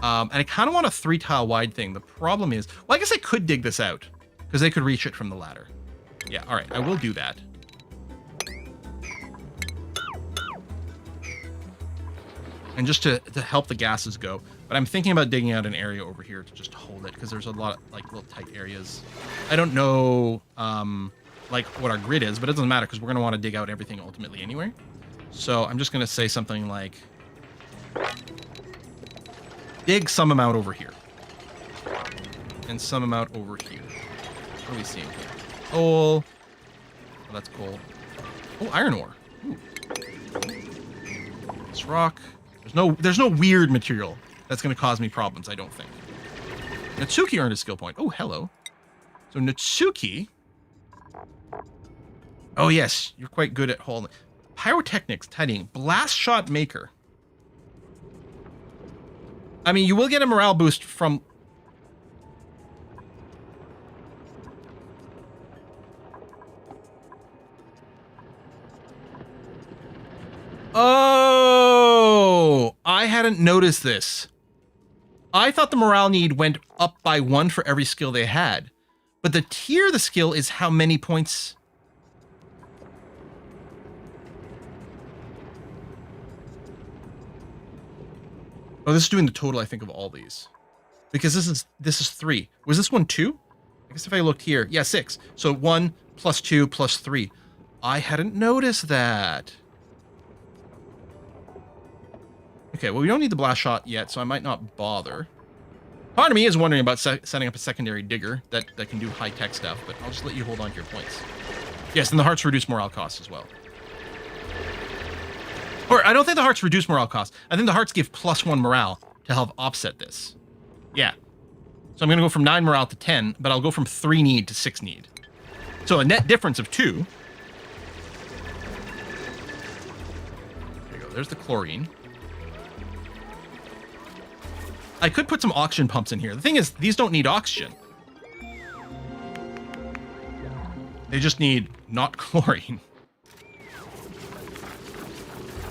And I kind of want a 3-tile wide thing. The problem is, well, I guess I could dig this out because they could reach it from the ladder. Yeah, all right, I will do that. And just to help the gases go. But I'm thinking about digging out an area over here to just hold it because there's a lot of like little tight areas. I don't know like what our grid is, but it doesn't matter because we're going to want to dig out everything ultimately anyway. So I'm just going to say something like dig some amount over here. And some amount over here. What are we seeing here? Coal. Oh, that's coal. Oh, iron ore. Ooh. It's rock. There's no weird material that's going to cause me problems, I don't think. Natsuki earned a skill point. Oh, hello. So Natsuki. Oh, yes. You're quite good at holding. Pyrotechnics, tidying. Blast shot maker. I mean, you will get a morale boost from... Oh, I hadn't noticed this. I thought the morale need went up by 1 for every skill they had. But the tier of the skill is how many points... Oh, this is doing the total, I think, of all these. Because this is 3. Was this one 2? I guess if I looked here, yeah, 6. So 1 plus 2 plus 3. I hadn't noticed that. Okay, well, we don't need the blast shot yet, so I might not bother. Part of me is wondering about setting up a secondary digger that can do high-tech stuff, but I'll just let you hold on to your points. Yes, and the hearts reduce morale costs as well. Or, I don't think the hearts reduce morale costs. I think the hearts give +1 morale to help offset this. Yeah. So I'm going to go from 9 morale to 10, but I'll go from 3 need to 6 need. So a net difference of 2. There you go. There's the chlorine. I could put some oxygen pumps in here. The thing is, these don't need oxygen. They just need not chlorine.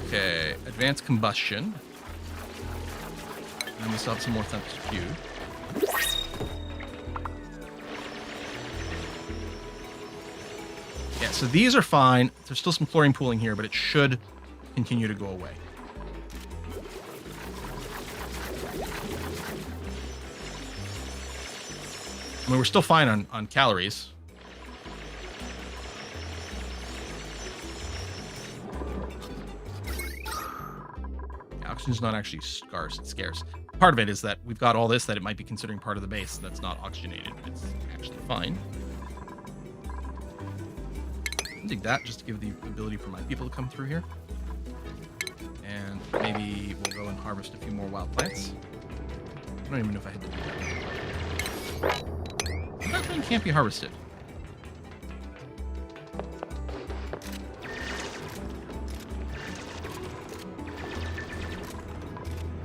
Okay, advanced combustion. And we still have some more centrifuge. Yeah, so these are fine. There's still some chlorine pooling here, but it should continue to go away. I mean, we're still fine on calories. Oxygen's not actually scarce, it's scarce. Part of it is that we've got all this that it might be considering part of the base that's not oxygenated. It's actually fine. I'll dig that just to give the ability for my people to come through here. And maybe we'll go and harvest a few more wild plants. I don't even know if I had to do that. That thing can't be harvested.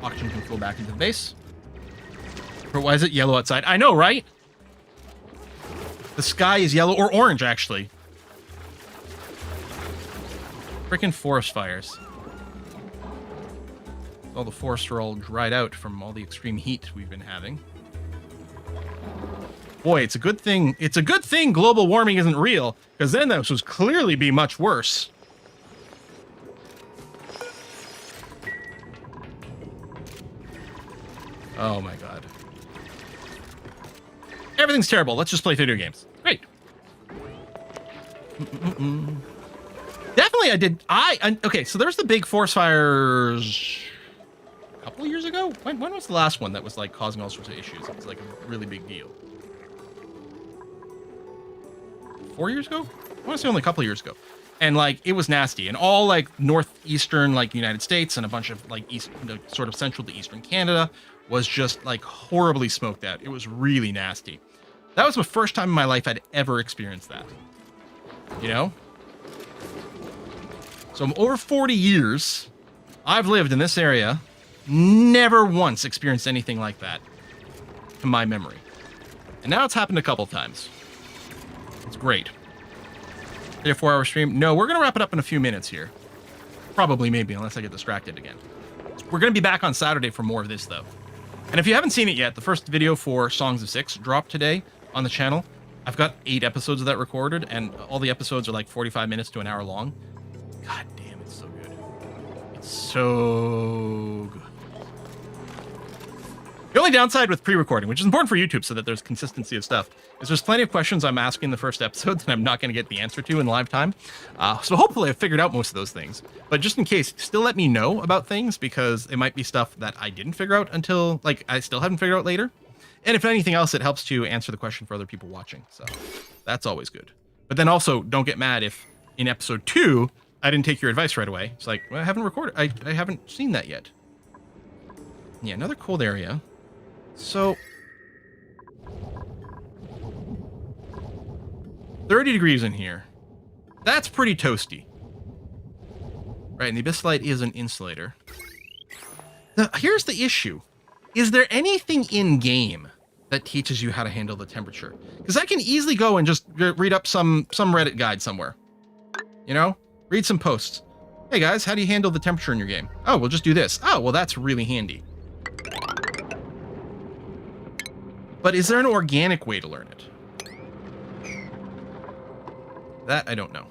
Oxygen can flow back into the base. But why is it yellow outside? I know, right? The sky is yellow or orange, actually. Freaking forest fires. All the forests are all dried out from all the extreme heat we've been having. Boy, it's a good thing. It's a good thing global warming isn't real, because then this would clearly be much worse. Oh my god. Everything's terrible. Let's just play video games. Great. Definitely I did. Okay, so there's the big forest fires a couple of years ago. When was the last one that was like causing all sorts of issues? It was like a really big deal. 4 years ago? I want to say only a couple of years ago. And like, it was nasty. And all like northeastern, like United States and a bunch of like east, sort of central to eastern Canada was just like horribly smoked out. It was really nasty. That was the first time in my life I'd ever experienced that. You know? So over 40 years, I've lived in this area, never once experienced anything like that to my memory. And now it's happened a couple times. It's great. 3 or 4 hour stream. No, we're going to wrap it up in a few minutes here. Probably, maybe, unless I get distracted again. We're going to be back on Saturday for more of this, though. And if you haven't seen it yet, the first video for Songs of Six dropped today on the channel. I've got 8 episodes of that recorded, and all the episodes are like 45 minutes to an hour long. God damn, it's so good. It's so good. The only downside with pre-recording, which is important for YouTube so that there's consistency of stuff, is there's plenty of questions I'm asking in the first episode that I'm not going to get the answer to in live time. So hopefully I've figured out most of those things. But just in case, still let me know about things, because it might be stuff that I didn't figure out until, like, I still haven't figured out later. And if anything else, it helps to answer the question for other people watching. So that's always good. But then also, don't get mad if in episode 2, I didn't take your advice right away. It's like, well, I haven't recorded. I haven't seen that yet. Yeah, another cold area. So 30 degrees in here. That's pretty toasty. Right, and the Abyssite is an insulator. Here's the issue. Is there anything in-game that teaches you how to handle the temperature? Because I can easily go and just read up some Reddit guide somewhere. You know? Read some posts. Hey guys, how do you handle the temperature in your game? Oh, we'll just do this. Oh, well, that's really handy. But is there an organic way to learn it? That I don't know.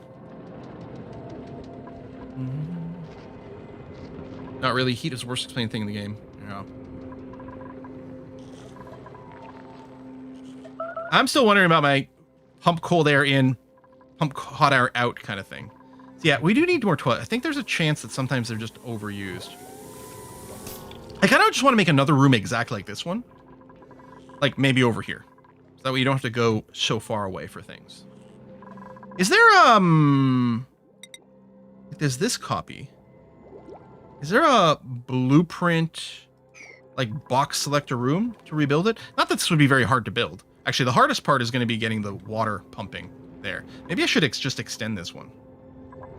Not really. Heat is the worst explained thing in the game. Yeah. I'm still wondering about my pump cold air in, pump hot air out kind of thing. So yeah, we do need more toilet. I think there's a chance that sometimes they're just overused. I kind of just want to make another room exactly like this one. Like, maybe over here. So that way you don't have to go so far away for things. Is there, there's this copy. Is there a blueprint, like, box selector room to rebuild it? Not that this would be very hard to build. Actually, the hardest part is going to be getting the water pumping there. Maybe I should just extend this one.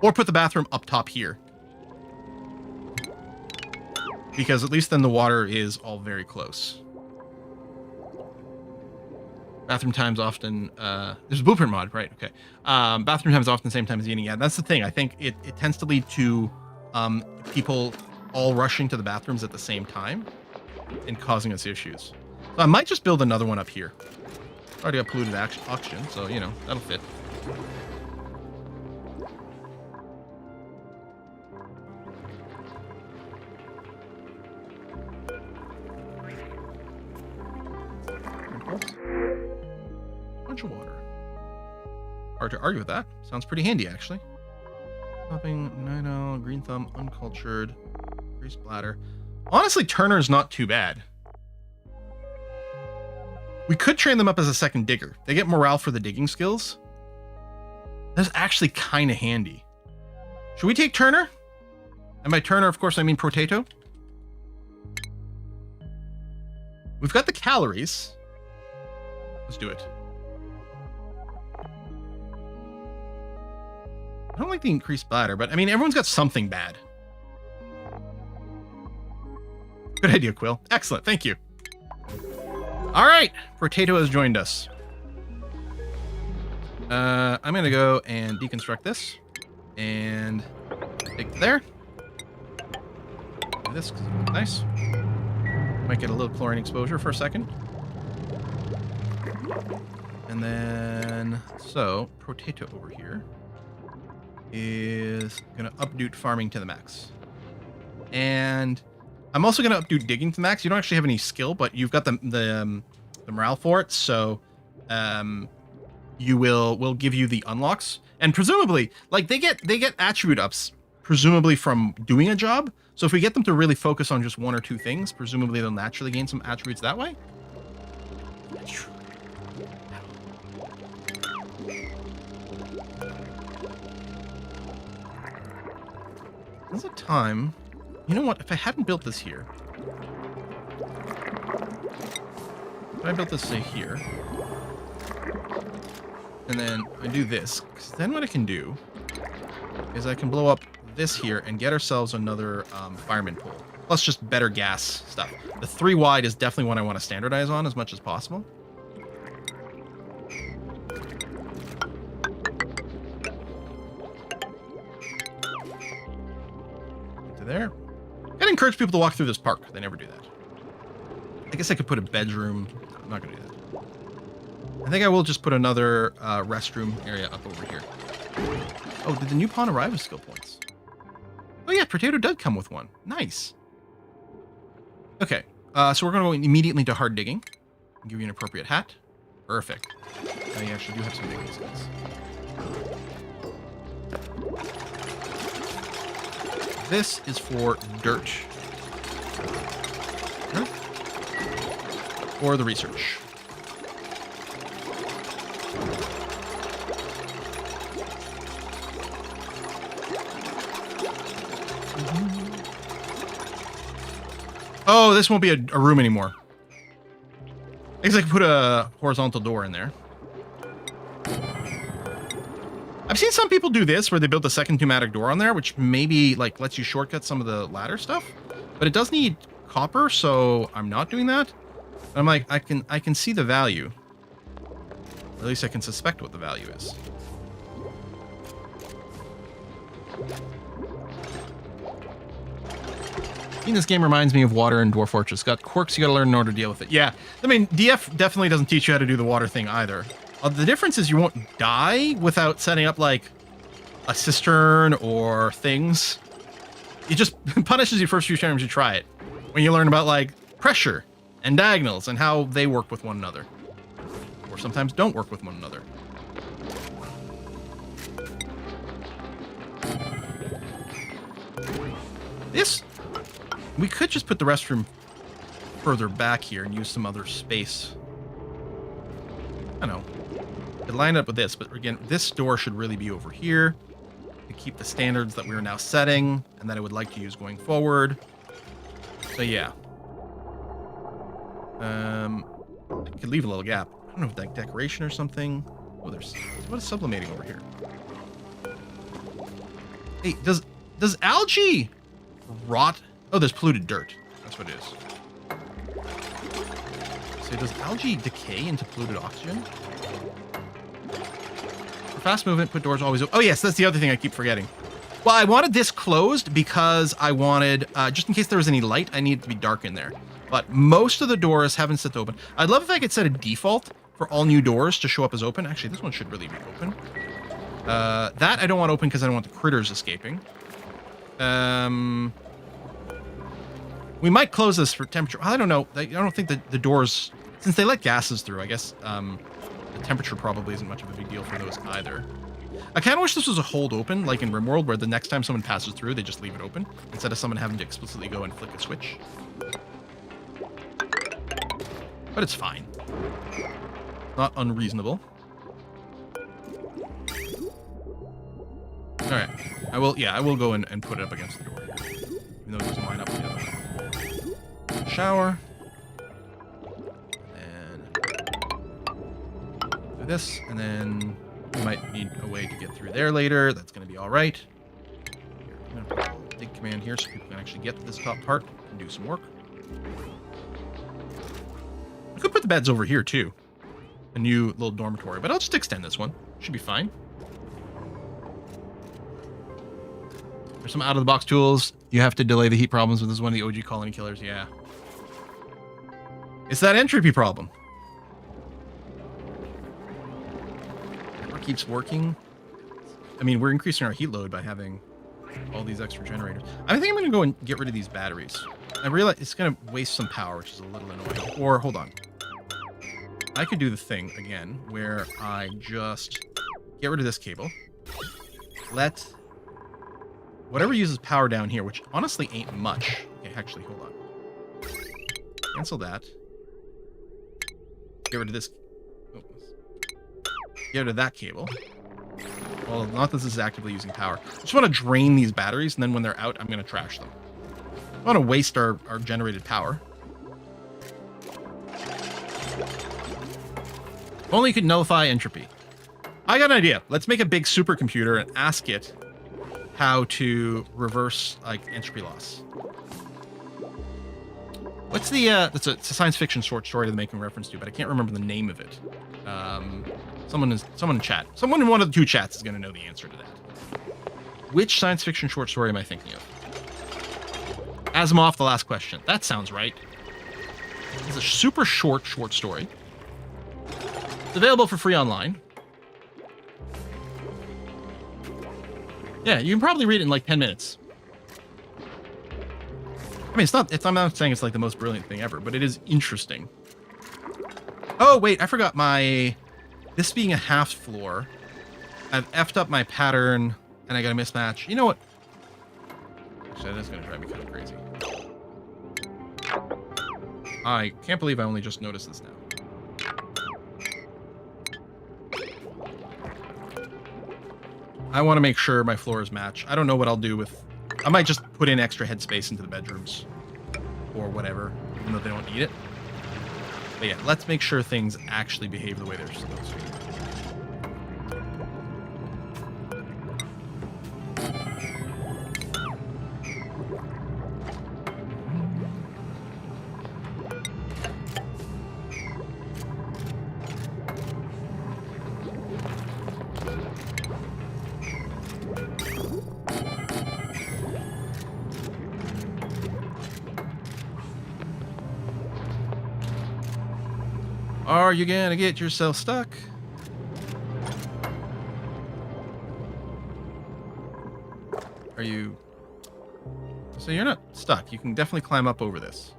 Or put the bathroom up top here. Because at least then the water is all very close. Bathroom times often, there's a blueprint mod, right? Okay. Bathroom times often the same time as eating. Yeah, that's the thing. I think it tends to lead to people all rushing to the bathrooms at the same time and causing us issues. So I might just build another one up here. Already got polluted oxygen, so, you know, that'll fit. Bunch of water. Hard to argue with that. Sounds pretty handy, actually. Popping, night owl, green thumb, uncultured, grease bladder. Honestly, Turner's not too bad. We could train them up as a second digger. They get morale for the digging skills. That's actually kind of handy. Should we take Turner? And by Turner, of course, I mean Potato. We've got the calories. Let's do it. I don't like the increased bladder, but I mean, everyone's got something bad. Good idea, Quill. Excellent. Thank you. All right. Potato has joined us. I'm going to go and deconstruct this and take it there. Do this because it looks nice. Might get a little chlorine exposure for a second. And then, so Potato over here is going to updo farming to the max. And I'm also going to updo digging to the max. You don't actually have any skill, but you've got the morale for it. So we'll give you the unlocks. And presumably, like they get attribute ups, presumably from doing a job. So if we get them to really focus on just one or two things, presumably they'll naturally gain some attributes that way. There's a time. You know what? If I hadn't built this here. If I built this, say, here. And then I do this. 'Cause then what I can do is I can blow up this here and get ourselves another fireman pole. Plus just better gas stuff. The 3 wide is definitely one I want to standardize on as much as possible. To there. Gotta encourage people to walk through this park. They never do that. I guess I could put a bedroom. I'm not gonna do that. I think I will just put another restroom area up over here. Oh, did the new pawn arrive with skill points? Oh yeah, potato did come with one. Nice. Okay, so we're going to go immediately to hard digging. I'll give you an appropriate hat. Perfect. Now you actually do have some digging skills. This is for dirt. Or the research. Oh, this won't be a room anymore. I guess I could put a horizontal door in there. I've seen some people do this where they build a second pneumatic door on there, which maybe like lets you shortcut some of the ladder stuff, but it does need copper, so I'm not doing that. I'm like, I can see the value. Or at least I can suspect what the value is. This game reminds me of Water and Dwarf Fortress. Got quirks you gotta learn in order to deal with it. Yeah, I mean, DF definitely doesn't teach you how to do the water thing either. The difference is you won't die without setting up, like, a cistern or things. It just punishes you first few times you try it. When you learn about, like, pressure and diagonals and how they work with one another. Or sometimes don't work with one another. This... We could just put the restroom further back here and use some other space. I don't know. It lined up with this, but again, this door should really be over here to keep the standards that we're now setting and that I would like to use going forward. So yeah. I could leave a little gap. I don't know if like decoration or something. Oh, there's what is sublimating over here? Hey, does algae rot? Oh, there's polluted dirt. That's what it is. So does algae decay into polluted oxygen? For fast movement, put doors always open. Oh, yes, that's the other thing I keep forgetting. Well, I wanted this closed because I wanted, just in case there was any light, I needed it to be dark in there. But most of the doors haven't set to open. I'd love if I could set a default for all new doors to show up as open. Actually, this one should really be open. That I don't want open because I don't want the critters escaping. We might close this for temperature. I don't know. I don't think that the doors, since they let gases through, I guess the temperature probably isn't much of a big deal for those either. I kind of wish this was a hold open, like in Rimworld, where the next time someone passes through, they just leave it open, instead of someone having to explicitly go and flick a switch. But it's fine. Not unreasonable. Alright. I will go and put it up against the door here. Even though it doesn't line up with the other one. Shower. And do this, and then we might need a way to get through there later. That's going to be all right. Here, I'm going to put a dig command here so people can actually get to this top part and do some work. I could put the beds over here too. A new little dormitory, but I'll just extend this one. Should be fine. There's some out-of-the-box tools. You have to delay the heat problems, with this is one of the OG colony killers. Yeah. It's that entropy problem. Never keeps working. I mean, we're increasing our heat load by having all these extra generators. I think I'm going to go and get rid of these batteries. I realize it's going to waste some power, which is a little annoying. Or, hold on. I could do the thing, again, where I just get rid of this cable. Let whatever uses power down here, which honestly ain't much. Okay, actually, hold on. Cancel that. Get rid of this. Oh. Get rid of that cable. Well, not that this is actively using power. I just want to drain these batteries, and then when they're out, I'm going to trash them. I don't want to waste our generated power. Only you could nullify entropy. I got an idea. Let's make a big supercomputer and ask it how to reverse like entropy loss. What's the it's a science fiction short story that I'm making reference to, but I can't remember the name of it. Someone in chat. Someone in one of the two chats is going to know the answer to that. Which science fiction short story am I thinking of? Asimov, The Last Question. That sounds right. It's a super short story. It's available for free online. Yeah, you can probably read it in like 10 minutes. I mean, I'm not saying it's like the most brilliant thing ever, but it is interesting. Oh, wait, I forgot this being a half floor, I've effed up my pattern, and I got a mismatch. You know what? Actually, that's going to drive me kind of crazy. I can't believe I only just noticed this now. I want to make sure my floors match. I don't know what I'll do with... I might just put in extra headspace into the bedrooms. Or whatever, even though they don't need it. But yeah, let's make sure things actually behave the way they're supposed to. Are you gonna get yourself stuck? Are you... So you're not stuck. You can definitely climb up over this.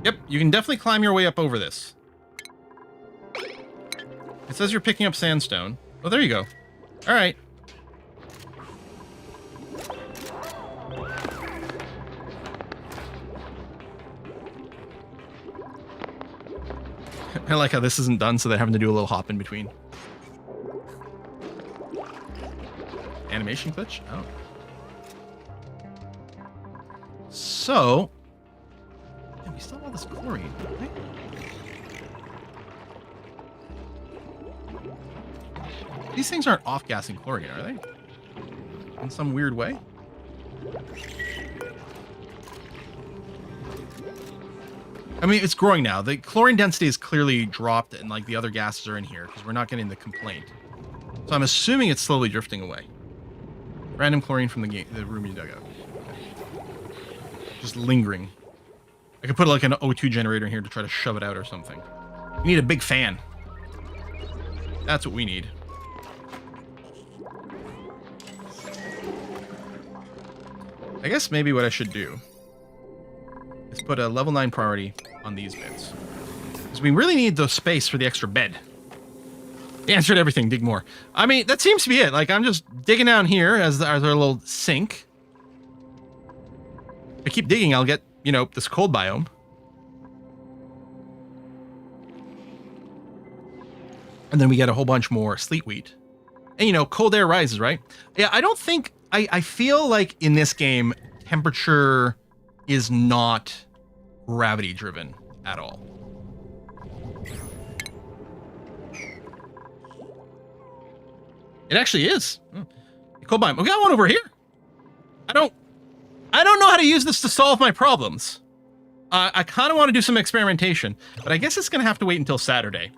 Yep, you can definitely climb your way up over this. It says you're picking up sandstone. Oh, there you go. All right. I like how this isn't done, so they're having to do a little hop in between. Animation glitch? Oh. So... Yeah, we still have all this chlorine, right? These things aren't off-gassing chlorine, are they? In some weird way? I mean, it's growing now. The chlorine density is clearly dropped, and like the other gases are in here because we're not getting the complaint. So I'm assuming it's slowly drifting away. Random chlorine from the room you dug out. Just lingering. I could put like an O2 generator in here to try to shove it out or something. We need a big fan. That's what we need. I guess maybe what I should do is put a level 9 priority on these bits. Because we really need the space for the extra bed. The answer to everything, dig more. I mean, that seems to be it. Like, I'm just digging down here as our little sink. If I keep digging, I'll get, you know, this cold biome. And then we get a whole bunch more sleet wheat. And, you know, cold air rises, right? Yeah, I don't think... I feel like in this game, temperature is not gravity-driven at all. It actually is. Cold biome. We got one over here. I don't know how to use this to solve my problems. I kind of want to do some experimentation, but I guess it's going to have to wait until Saturday.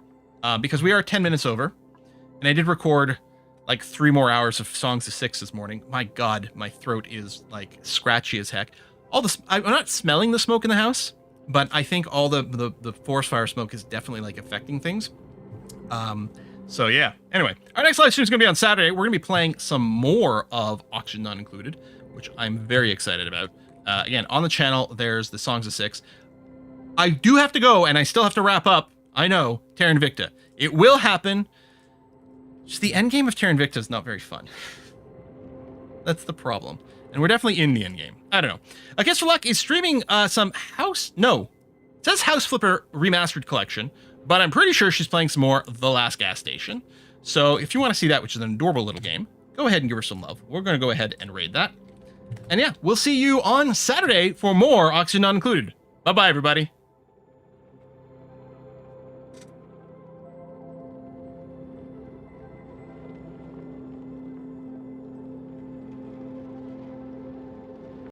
Because we are 10 minutes over, and I did record like 3 more hours of Songs of Six this morning. My God, my throat is like scratchy as heck. All this, I'm not smelling the smoke in the house, but I think all the forest fire smoke is definitely like affecting things. So yeah. Anyway, our next live stream is going to be on Saturday. We're going to be playing some more of Oxygen Not Included, which I'm very excited about. Again, on the channel, there's the Songs of Six. I do have to go, and I still have to wrap up. I know, Terra Invicta. It will happen. Just the end game of Terra Invicta is not very fun. That's the problem. And we're definitely in the end game. I don't know. Guess for Luck is streaming some house... No. It says House Flipper Remastered Collection, but I'm pretty sure she's playing some more The Last Gas Station. So if you want to see that, which is an adorable little game, go ahead and give her some love. We're going to go ahead and raid that. And yeah, we'll see you on Saturday for more Oxygen Not Included. Bye-bye, everybody.